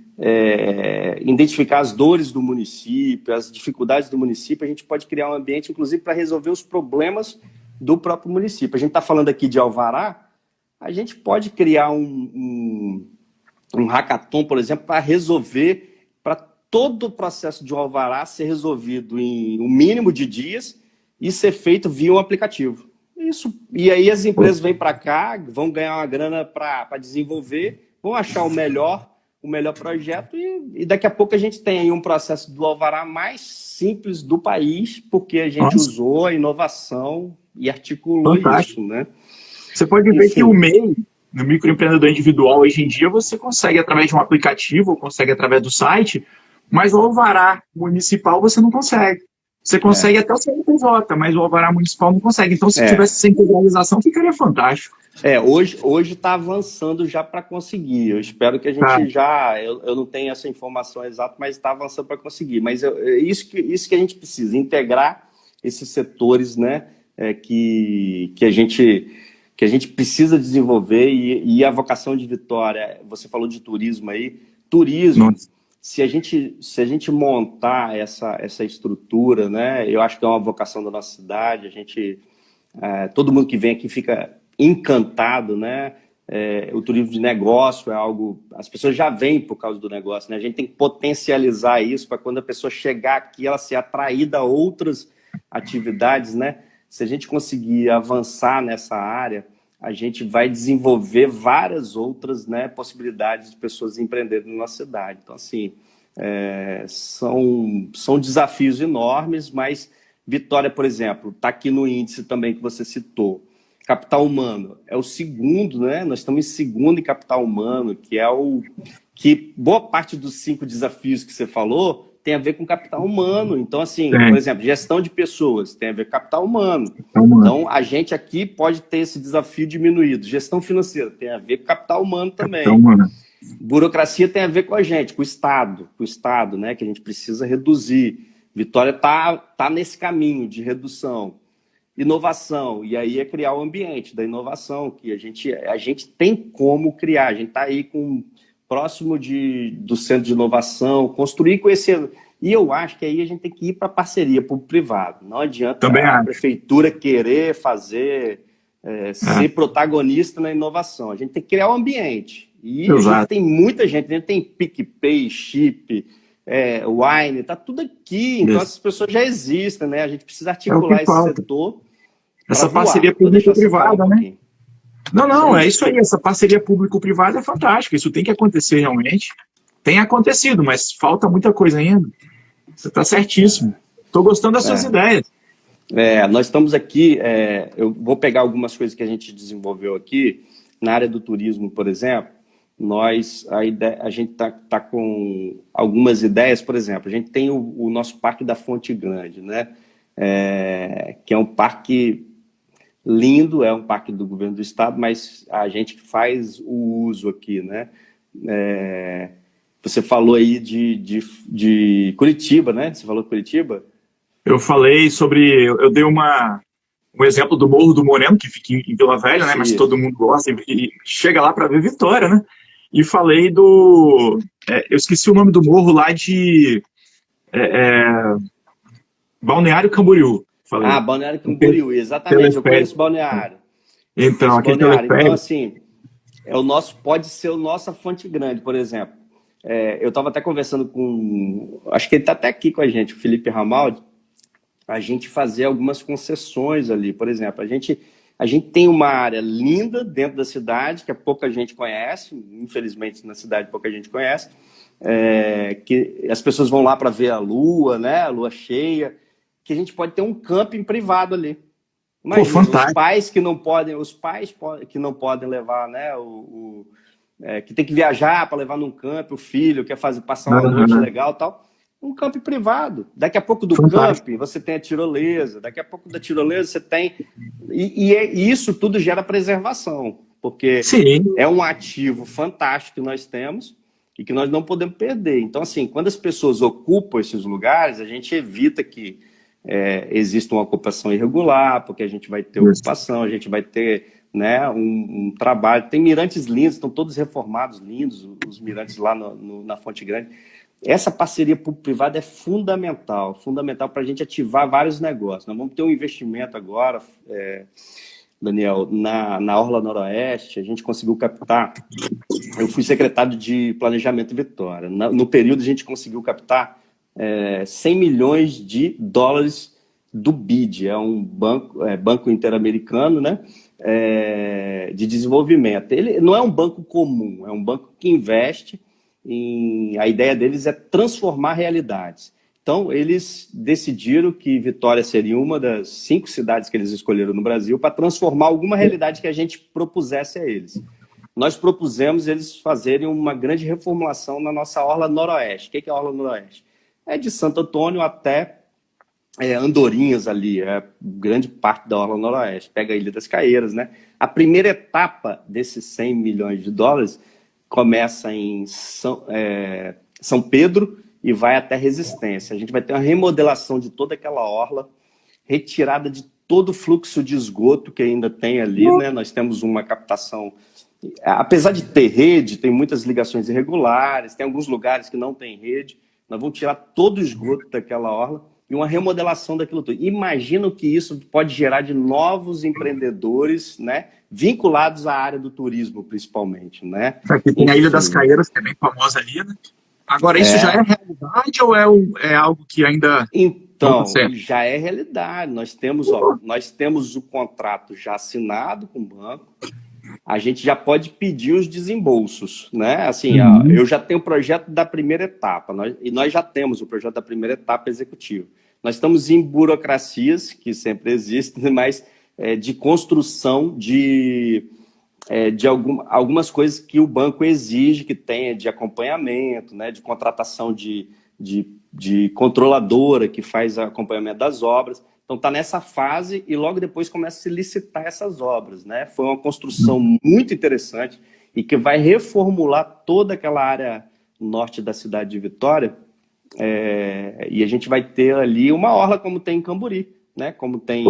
identificar as dores do município, as dificuldades do município, a gente pode criar um ambiente, inclusive, para resolver os problemas do próprio município. A gente está falando aqui de alvará, a gente pode criar um hackathon, por exemplo, para resolver, para todo o processo de um alvará ser resolvido em um mínimo de dias e ser feito via um aplicativo. E aí as empresas vêm para cá, vão ganhar uma grana para desenvolver, vão achar o melhor projeto e daqui a pouco a gente tem aí um processo do alvará mais simples do país, porque a gente usou a inovação e articulou isso, né? Você pode ver que o MEI, no microempreendedor individual, hoje em dia, você consegue através de um aplicativo, consegue através do site, Mas o alvará municipal você não consegue. Você consegue até o CNPJ, mas o alvará municipal não consegue. Então, se tivesse essa integralização, ficaria fantástico. Hoje está avançando já para conseguir. Eu espero que a gente eu não tenho essa informação exata, mas está avançando para conseguir. Mas isso que a gente precisa, integrar esses setores, né, que a gente precisa desenvolver e a vocação de Vitória. Você falou de turismo aí. Turismo, se a gente montar essa estrutura, né, eu acho que é uma vocação da nossa cidade. Todo mundo que vem aqui fica encantado, né? O turismo de negócio é algo... As pessoas já vêm por causa do negócio, né? A gente tem que potencializar isso para quando a pessoa chegar aqui, ela ser atraída a outras atividades, né? Se a gente conseguir avançar nessa área, a gente vai desenvolver várias outras, né, possibilidades de pessoas empreenderem na nossa cidade. Então, assim, são desafios enormes, mas Vitória, por exemplo, está aqui no índice também que você citou. Capital humano é o segundo, né? Nós estamos em segundo em capital humano, que boa parte dos 5 desafios que você falou tem a ver com capital humano. Então, assim, por exemplo, gestão de pessoas tem a ver com capital humano. Então, a gente aqui pode ter esse desafio diminuído. Gestão financeira tem a ver com capital humano também. Burocracia tem a ver com a gente, com o Estado, né? Que a gente precisa reduzir. Vitória está nesse caminho de redução. Inovação, e aí é criar o ambiente da inovação, que a gente tem como criar, a gente está aí próximo do centro de inovação, construir com esse... E eu acho que aí a gente tem que ir para parceria público-privado. Não adianta a prefeitura querer fazer, ser protagonista na inovação. A gente tem que criar o ambiente. E a gente tem muita gente, a gente tem PicPay, Chip, Wine, está tudo aqui. Então essas pessoas já existem, né? A gente precisa articular esse setor. Essa parceria público-privada, né? Não, é isso aí. Essa parceria público-privada é fantástica. Isso tem que acontecer realmente. Tem acontecido, mas falta muita coisa ainda. Você está certíssimo. Estou gostando das suas ideias. Nós estamos aqui, eu vou pegar algumas coisas que a gente desenvolveu aqui. Na área do turismo, por exemplo, a gente tá com algumas ideias. Por exemplo, a gente tem o nosso Parque da Fonte Grande, né? Que é um parque lindo, é um parque do governo do estado, mas a gente faz o uso aqui, né? Você falou aí de Curitiba, né? Você falou Curitiba? Eu falei sobre... Eu dei um exemplo do Morro do Moreno, que fica em Vila Velha, né? Mas todo mundo gosta e chega lá para ver Vitória, né? E falei eu esqueci o nome do morro lá de... Balneário Camboriú. Falei. Balneário Camboriú, exatamente. Eu conheço Balneário. Então, aquele teleférico. Então, assim, pode ser a nossa Fonte Grande, por exemplo. Eu estava até conversando acho que ele está até aqui com a gente, o Felipe Ramaldi, a gente fazer algumas concessões ali. Por exemplo, a gente tem uma área linda dentro da cidade, que pouca gente conhece, infelizmente na cidade pouca gente conhece, que as pessoas vão lá para ver a lua, né? A lua cheia, que a gente pode ter um camping privado ali. Imagina, os pais que não podem levar, né, que tem que viajar para levar num camping, o filho quer passar uma noite legal e tal, um camping privado. Daqui a pouco do camping você tem a tirolesa, daqui a pouco da tirolesa você tem... E isso tudo gera preservação, porque é um ativo fantástico que nós temos e que nós não podemos perder. Então, assim, quando as pessoas ocupam esses lugares, a gente evita que exista uma ocupação irregular, porque a gente vai ter ocupação, a gente vai ter, né, um trabalho. Tem mirantes lindos, estão todos reformados, lindos, os mirantes lá na Fonte Grande. Essa parceria público-privada é fundamental para a gente ativar vários negócios. Nós vamos ter um investimento agora, Daniel, na Orla Noroeste. A gente conseguiu captar, eu fui secretário de Planejamento em Vitória. No período a gente conseguiu captar 100 milhões de dólares do BID, é um banco interamericano, né, de desenvolvimento. Ele não é um banco comum, é um banco que investe a ideia deles é transformar realidades. Então, eles decidiram que Vitória seria uma das 5 cidades que eles escolheram no Brasil para transformar alguma realidade que a gente propusesse a eles. nós propusemos eles fazerem uma grande reformulação na nossa Orla Noroeste. O que é a Orla Noroeste? É de Santo Antônio até Andorinhas ali, grande parte da Orla Noroeste. Pega a Ilha das Caieiras, né? A primeira etapa desses 100 milhões de dólares começa em São Pedro e vai até Resistência. A gente vai ter uma remodelação de toda aquela orla, retirada de todo o fluxo de esgoto que ainda tem ali, né? Nós temos uma captação, apesar de ter rede, tem muitas ligações irregulares, tem alguns lugares que não tem rede, nós vamos tirar todo o esgoto daquela orla e uma remodelação daquilo tudo. Imagina o que isso pode gerar de novos empreendedores, né? Vinculados à área do turismo, principalmente, né? Aqui tem a Ilha das Caieiras, que é bem famosa ali, né? Agora, isso já é realidade ou é algo que ainda... Então, já é realidade. Nós temos o contrato já assinado com o banco, a gente já pode pedir os desembolsos, né? Assim, eu já tenho o projeto da primeira etapa, e nós já temos o projeto da primeira etapa executivo. Nós estamos em burocracias, que sempre existem, mas de construção de algumas coisas que o banco exige que tenha de acompanhamento, né? De contratação de controladora que faz acompanhamento das obras. Então está nessa fase e logo depois começa a se licitar essas obras, né? Foi uma construção muito interessante e que vai reformular toda aquela área norte da cidade de Vitória, e a gente vai ter ali uma orla como tem em Camburi, né? Como tem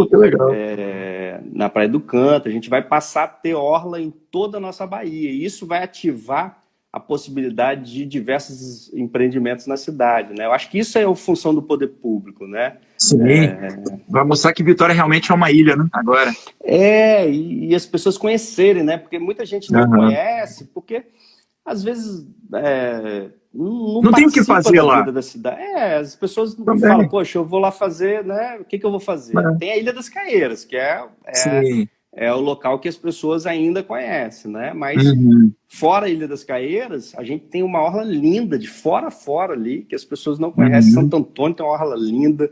na Praia do Canto. A gente vai passar a ter orla em toda a nossa Bahia e isso vai ativar a possibilidade de diversos empreendimentos na cidade, né? Eu acho que isso é a função do poder público, né? Sim, vai mostrar que Vitória realmente é uma ilha, né? Agora. E as pessoas conhecerem, né? Porque muita gente não conhece, porque às vezes não tem o que fazer da lá. Vida da cidade. As pessoas falam, poxa, eu vou lá fazer, né? O que eu vou fazer? Tem a Ilha das Caieiras, que é o local que as pessoas ainda conhecem, né? Mas fora a Ilha das Caieiras, a gente tem uma orla linda, de fora a fora ali, que as pessoas não conhecem. Santo Antônio tem uma orla linda.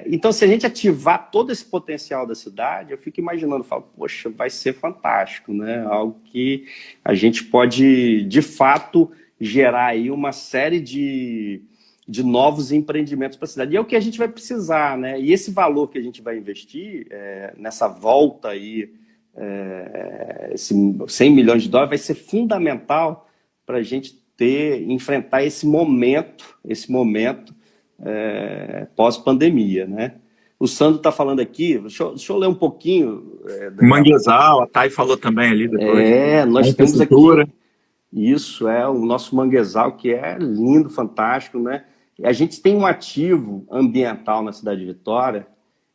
Então, se a gente ativar todo esse potencial da cidade, eu fico imaginando, falo, poxa, vai ser fantástico, né? Algo que a gente pode, de fato, gerar aí uma série de novos empreendimentos para a cidade. E é o que a gente vai precisar, né? E esse valor que a gente vai investir nessa volta aí, esse 100 milhões de dólares, vai ser fundamental para a gente enfrentar esse momento pós-pandemia, né? O Sandro está falando aqui, deixa eu ler um pouquinho. Manguezal, a Thay falou também ali depois. Nós temos aqui, isso o nosso manguezal, que é lindo, fantástico, né? A gente tem um ativo ambiental na cidade de Vitória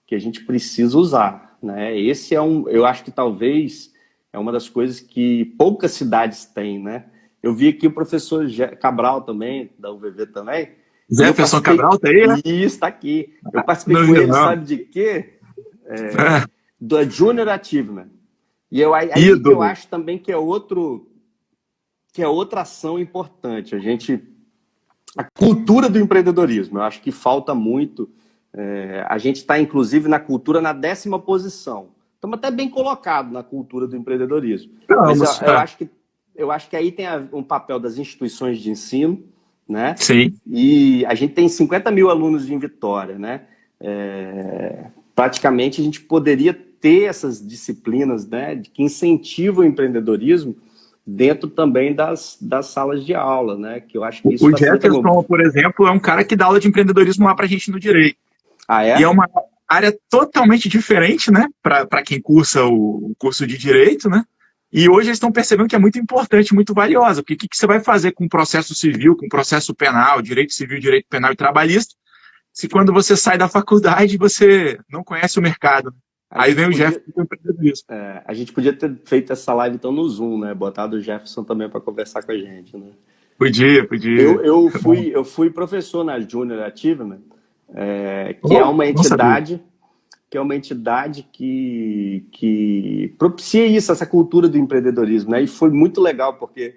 que a gente precisa usar, né? Esse eu acho que talvez é uma das coisas que poucas cidades têm, né? Eu vi aqui o professor Cabral também, da UVV também. Jefferson Cabral tá aí, né? Isso, está aqui. Eu participei com ele, sabe de quê? Do Junior Achievement. E aí eu acho também que é outra ação importante. A cultura do empreendedorismo, eu acho que falta muito. A gente está, inclusive, na cultura na 10ª posição. Estamos até bem colocados na cultura do empreendedorismo. Mas eu acho que aí tem um papel das instituições de ensino, né? Sim. E a gente tem 50 mil alunos em Vitória, né? Praticamente a gente poderia ter essas disciplinas, né, que incentivam o empreendedorismo dentro também das salas de aula, né? Que eu acho que isso o Jefferson, por exemplo, é um cara que dá aula de empreendedorismo lá para a gente no direito. E é uma área totalmente diferente, né? Para quem cursa o curso de direito, né? E hoje eles estão percebendo que é muito importante, muito valiosa, porque o que você vai fazer com processo civil, com processo penal, direito civil, direito penal e trabalhista, se quando você sai da faculdade você não conhece o mercado? Aí vem o Jefferson com empreendedorismo. A gente podia ter feito essa live então no Zoom, né? Botado o Jefferson também para conversar com a gente, né? Podia. Eu fui professor na Junior Achievement, que é uma entidade... que é uma entidade que propicia isso, essa cultura do empreendedorismo, né? E foi muito legal, porque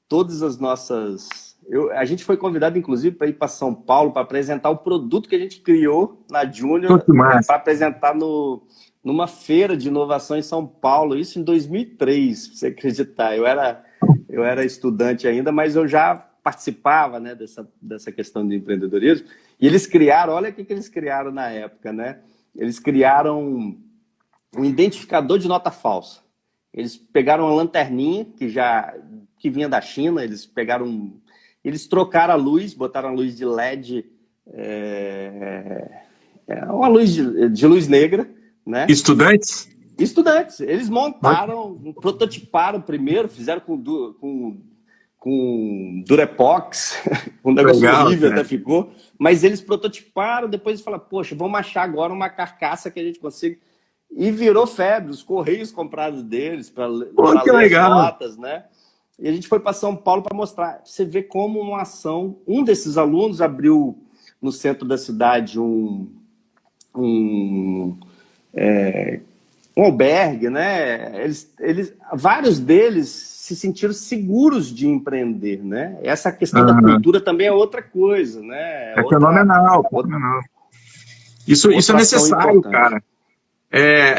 todas as nossas A gente foi convidado, inclusive, para ir para São Paulo para apresentar o produto que a gente criou na Júnior, para apresentar numa feira de inovação em São Paulo, isso em 2003, para você acreditar. Eu era estudante ainda, mas eu já participava, né, dessa questão de empreendedorismo. E eles criaram, olha o que eles criaram na época, né? Eles criaram um identificador de nota falsa. Eles pegaram uma lanterninha que vinha da China, eles trocaram a luz, botaram a luz de LED, uma luz de luz negra, né? Estudantes? Estudantes. Eles montaram, prototiparam primeiro, fizeram com Durepox, um negócio horrível até ficou, mas eles prototiparam, depois eles falaram, poxa, vamos achar agora uma carcaça que a gente consiga. E virou febre, os Correios compraram deles para ler as notas, né? E a gente foi para São Paulo para mostrar. Você vê como uma ação... Um desses alunos abriu no centro da cidade um albergue, né? Vários deles se sentiram seguros de empreender, né? Essa questão da cultura também é outra coisa, né? Fenomenal. Isso é necessário, cara.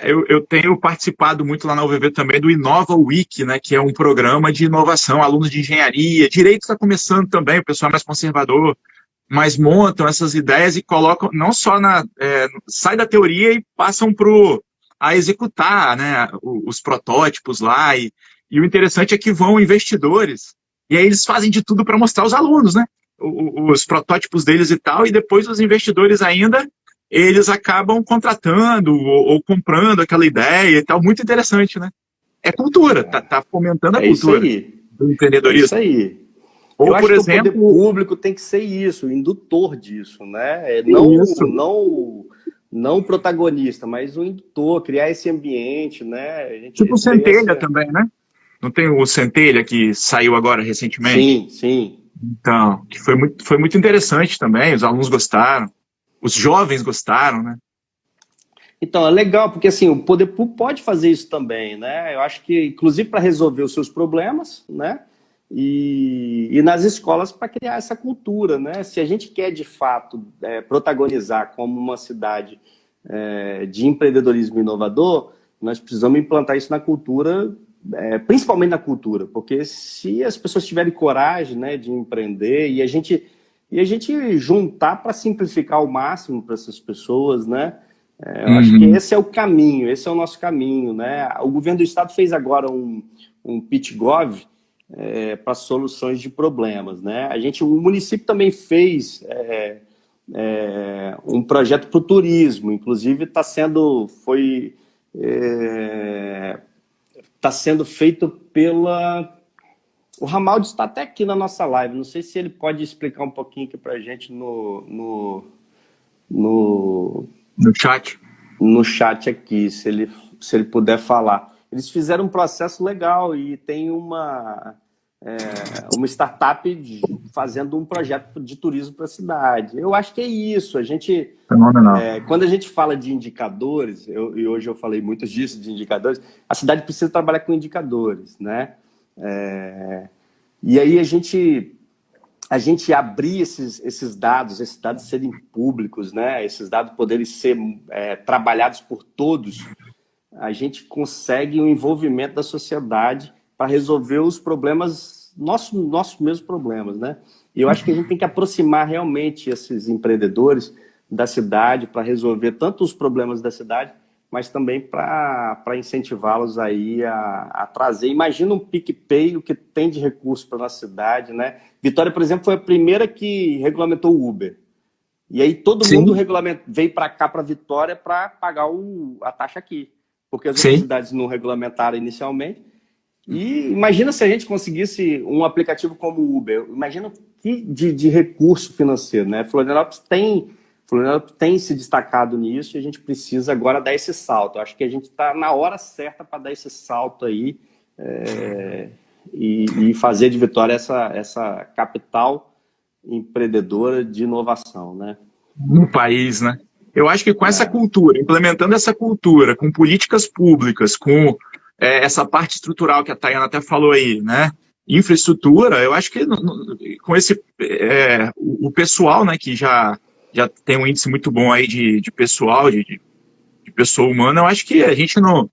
Eu tenho participado muito lá na UVV também do Inova Week, né, que é um programa de inovação, alunos de engenharia, direito está começando também, o pessoal é mais conservador, mas montam essas ideias e colocam, não só sai da teoria e passam a executar, né, os protótipos lá, e o interessante é que vão investidores, e aí eles fazem de tudo para mostrar aos alunos, né, os protótipos deles e tal, e depois os investidores ainda eles acabam contratando ou comprando aquela ideia e tal. Muito interessante, né? É cultura, tá fomentando a cultura do empreendedorismo. É isso aí. Ou, por exemplo, o poder público tem que ser isso, o indutor disso, né? Não o protagonista, mas o indutor, criar esse ambiente, né? Tipo o Centelha também, né? Não tem o Centelha que saiu agora recentemente? Sim. Então, que foi muito interessante também, os alunos gostaram. Os jovens gostaram, né? Então, é legal, porque assim, o poder público pode fazer isso também, né? Eu acho que, inclusive, para resolver os seus problemas, né? E nas escolas para criar essa cultura, né? Se a gente quer, de fato, protagonizar como uma cidade de empreendedorismo inovador, nós precisamos implantar isso na cultura, principalmente na cultura, porque se as pessoas tiverem coragem, né, de empreender e a gente juntar para simplificar ao máximo para essas pessoas, né? Eu acho que esse é o caminho, esse é o nosso caminho, né? O governo do estado fez agora um PitGov para soluções de problemas, né? O município também fez um projeto para o turismo, inclusive está sendo feito o Ramalho está até aqui na nossa live. Não sei se ele pode explicar um pouquinho aqui para a gente no chat. No chat aqui, se ele puder falar. Eles fizeram um processo legal e tem uma startup fazendo um projeto de turismo para a cidade. Eu acho que é isso. Quando a gente fala de indicadores, e hoje eu falei muito disso, de indicadores, a cidade precisa trabalhar com indicadores, né? E aí a gente abrir esses dados serem públicos, né? Esses dados poderem ser trabalhados por todos, a gente consegue um envolvimento da sociedade para resolver os problemas, nossos mesmos problemas, né? E eu acho que a gente tem que aproximar realmente esses empreendedores da cidade para resolver tanto os problemas da cidade, mas também para incentivá-los aí a trazer. Imagina um PicPay, o que tem de recurso para a nossa cidade, né? Vitória, por exemplo, foi a primeira que regulamentou o Uber. E aí todo mundo veio para cá, para Vitória, para pagar a taxa aqui. Porque as outras cidades não regulamentaram inicialmente. E imagina se a gente conseguisse um aplicativo como o Uber. Imagina que de recurso financeiro, né? Florianópolis tem se destacado nisso e a gente precisa agora dar esse salto. Eu acho que a gente está na hora certa para dar esse salto aí e fazer de Vitória essa capital empreendedora de inovação, né? No país, né? Eu acho que com essa cultura, implementando essa cultura, com políticas públicas, com essa parte estrutural que a Tayana até falou aí, né? infraestrutura, eu acho que com esse o pessoal, né, que já tem um índice muito bom aí de pessoal, de pessoa humana, eu acho que a gente não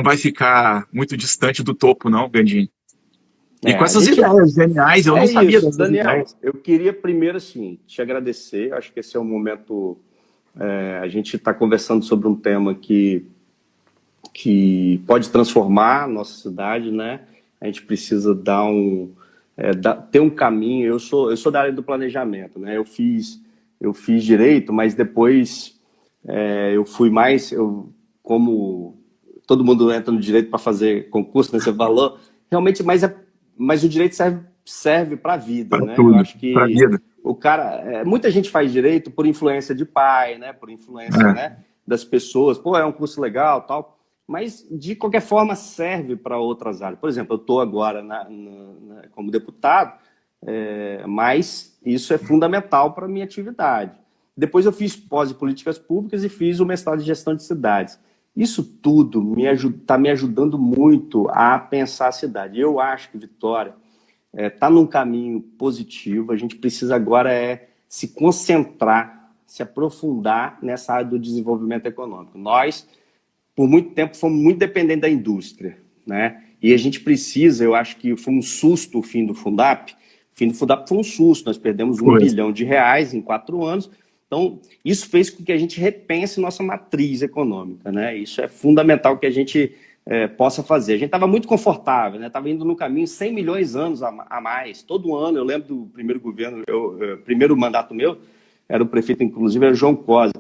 vai ficar muito distante do topo, não, Gandinho. E com A essas gente ideias geniais, eu não sabia isso, dessas Daniel. ideias. Eu queria primeiro assim te agradecer. Acho que esse é um momento. A gente está conversando sobre um tema que pode transformar a nossa cidade, né? A gente precisa ter um caminho. Eu sou da área do planejamento, né? Eu fiz direito, mas depois eu fui mais, como todo mundo entra no direito para fazer concurso, né? Você falou, realmente, mas o direito serve para a vida, Para né? Eu tudo, acho para a que vida. o cara, muita gente faz direito por influência de pai, né? Por influência, É, né? Das pessoas. Pô, é um curso legal, tal. Mas de qualquer forma serve para outras áreas. Por exemplo, eu estou agora como deputado, mas isso é fundamental para a minha atividade. Depois eu fiz pós em políticas públicas e fiz o mestrado em gestão de cidades. Isso tudo está me ajudando muito a pensar a cidade. Eu acho que Vitória está num caminho positivo. A gente precisa agora se concentrar, se aprofundar nessa área do desenvolvimento econômico. Nós, por muito tempo, fomos muito dependentes da indústria, né? E a gente precisa, eu acho que foi um susto o fim do Fundap. O fim do Fundap foi um susto, nós perdemos R$ 1 foi. bilhão em 4 anos. Então, isso fez com que a gente repense nossa matriz econômica, né? Isso é fundamental que a gente possa fazer. A gente estava muito confortável, né? Estava indo no caminho 100 milhões anos a mais. Todo ano, eu lembro do primeiro governo, primeiro mandato meu, era o prefeito, inclusive, era o João Cosa.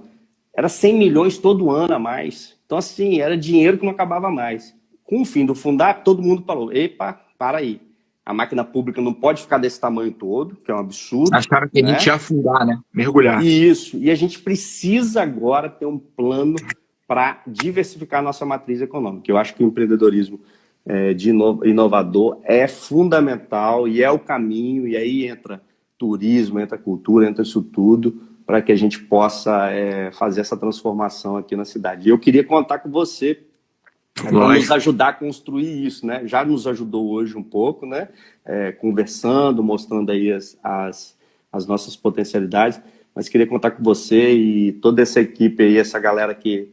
Era 100 milhões todo ano a mais. Então, assim, era dinheiro que não acabava mais. Com o fim do Fundap, todo mundo falou, epa, para aí. A máquina pública não pode ficar desse tamanho todo, que é um absurdo, Acharam que a gente né? ia afundar, né? Mergulhar. E a gente precisa agora ter um plano para diversificar a nossa matriz econômica. Eu acho que o empreendedorismo inovador é fundamental e é o caminho, e aí entra turismo, entra cultura, entra isso tudo, para que a gente possa fazer essa transformação aqui na cidade. E eu queria contar com você para nos ajudar a construir isso, né? Já nos ajudou hoje um pouco, né? Conversando, mostrando aí as nossas potencialidades, mas queria contar com você e toda essa equipe aí, essa galera que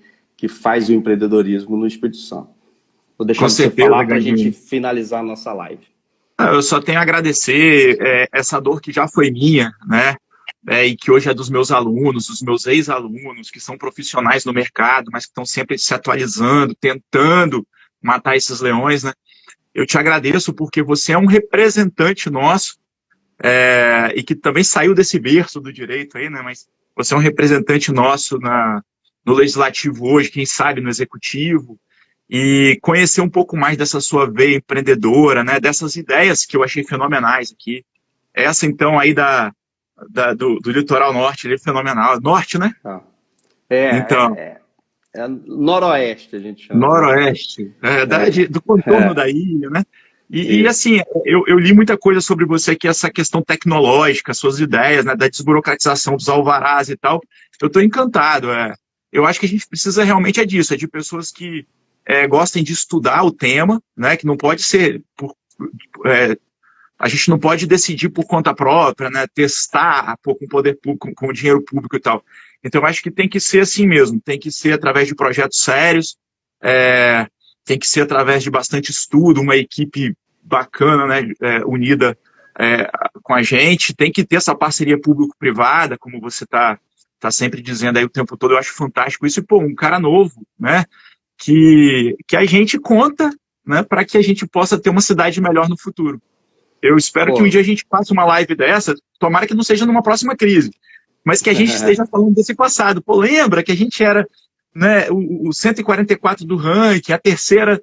faz o empreendedorismo no Espírito Santo. Vou deixar você falar para a gente finalizar a nossa live. Eu só tenho a agradecer essa dor que já foi minha, né? E que hoje é dos meus alunos, dos meus ex-alunos, que são profissionais no mercado, mas que estão sempre se atualizando, tentando matar esses leões, né? Eu te agradeço porque você é um representante nosso, e que também saiu desse berço do direito aí, né? Mas você é um representante nosso no legislativo hoje, quem sabe no executivo, e conhecer um pouco mais dessa sua veia empreendedora, né? Dessas ideias que eu achei fenomenais aqui. Essa, então, aí do litoral norte, ele é fenomenal. Norte, né? Então, noroeste, a gente chama. noroeste, do contorno da ilha, né? E assim, eu li muita coisa sobre você aqui, essa questão tecnológica, suas ideias, né, da desburocratização dos alvarás e tal. Eu estou encantado. Eu acho que a gente precisa realmente disso, de pessoas que gostem de estudar o tema, né, que não pode ser a gente não pode decidir por conta própria, né, testar com o poder público, com o dinheiro público e tal. Então, eu acho que tem que ser assim mesmo, tem que ser através de projetos sérios, tem que ser através de bastante estudo, uma equipe bacana, né, unida com a gente, tem que ter essa parceria público-privada, como você está sempre dizendo aí o tempo todo, eu acho fantástico isso, e, pô, um cara novo, né, que a gente conta, né, para que a gente possa ter uma cidade melhor no futuro. Eu espero que um dia a gente faça uma live dessa, tomara que não seja numa próxima crise, mas que a gente esteja falando desse passado. Pô, lembra que a gente era, né, o 144 do ranking, a terceira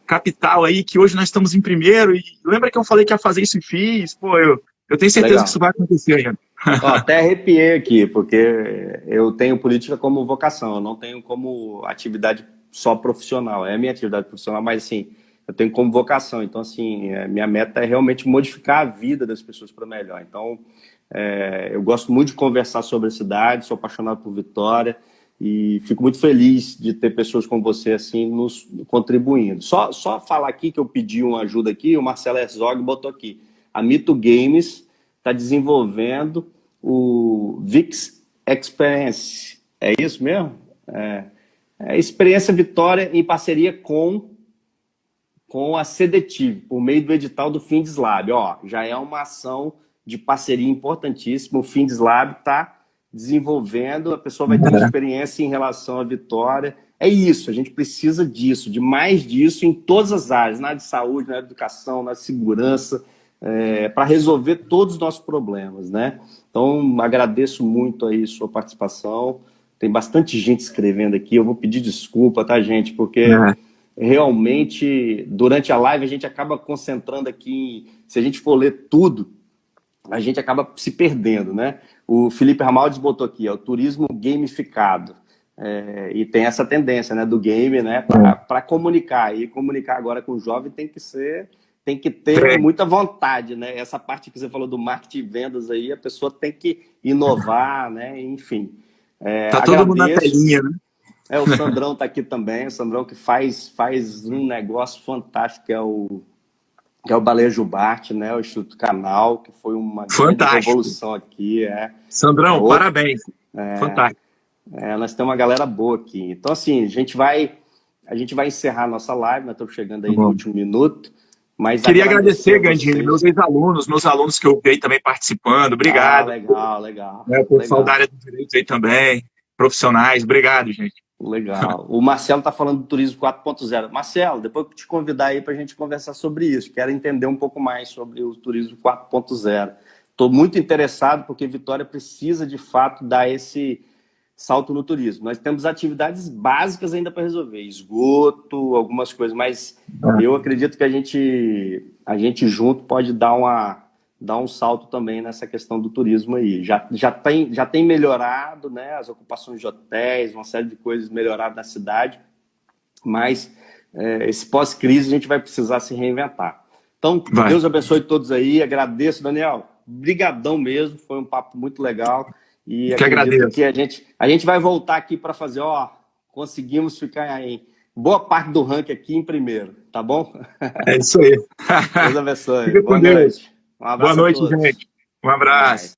capital aí, que hoje nós estamos em primeiro, e lembra que eu falei que ia fazer isso e fiz? Pô, eu tenho certeza que isso vai acontecer ainda. Até arrepiei aqui, porque eu tenho política como vocação, eu não tenho como atividade só profissional, é a minha atividade profissional, mas assim, eu tenho como vocação, então assim, minha meta é realmente modificar a vida das pessoas para melhor. Então, eu gosto muito de conversar sobre a cidade, sou apaixonado por Vitória, E fico muito feliz de ter pessoas como você assim nos contribuindo. Só falar aqui que eu pedi uma ajuda aqui, o Marcelo Herzog botou aqui. A Mito Games está desenvolvendo o VIX Experience. É isso mesmo? Experiência Vitória em parceria com a Cedetiv, por meio do edital do FindesLab. Ó, já é uma ação de parceria importantíssima. O FindesLab está desenvolvendo, a pessoa vai ter uma experiência em relação à Vitória. É isso, a gente precisa disso, de mais disso em todas as áreas, na área de saúde, na área de educação, na segurança, para resolver todos os nossos problemas, né? Então, agradeço muito aí sua participação. Tem bastante gente escrevendo aqui, eu vou pedir desculpa, tá, gente? Porque realmente, durante a live, a gente acaba concentrando aqui, se a gente for ler tudo, a gente acaba se perdendo, né? O Felipe Ramaldes botou aqui, o turismo gamificado. E tem essa tendência, né, do game, né, para comunicar. E comunicar agora com o jovem tem que ter muita vontade, né? Essa parte que você falou do marketing e vendas aí, a pessoa tem que inovar, né? Enfim. Tá todo mundo na telinha, né? O Sandrão está aqui também, o Sandrão que faz um negócio fantástico, que é o Baleia Jubarte, né? O Instituto Canal, que foi uma grande revolução aqui. Sandrão, parabéns. Fantástico. Nós temos uma galera boa aqui. Então, assim, a gente vai encerrar a nossa live, nós estamos chegando aí no último minuto. Mas queria agradecer, Gandini, meus ex-alunos, meus alunos que eu vi também participando. Obrigado. Legal. O pessoal da área do direito aí também, profissionais. Obrigado, gente. Legal. O Marcelo está falando do turismo 4.0. Marcelo, depois eu te convidar aí para a gente conversar sobre isso. Quero entender um pouco mais sobre o turismo 4.0. Estou muito interessado porque Vitória precisa, de fato, dar esse salto no turismo. Nós temos atividades básicas ainda para resolver. Esgoto, algumas coisas, mas eu acredito que a gente junto pode dar um salto também nessa questão do turismo aí. Já tem melhorado, né, as ocupações de hotéis, uma série de coisas melhoradas na cidade, mas esse pós-crise a gente vai precisar se reinventar. Então, Deus abençoe todos aí, agradeço, Daniel, brigadão mesmo, foi um papo muito legal, e acredito que a gente vai voltar aqui para fazer, conseguimos ficar em boa parte do ranking aqui em primeiro, tá bom? É isso aí. Deus abençoe. Fica com Deus. Noite. Um abraço. Boa noite, gente. Um abraço.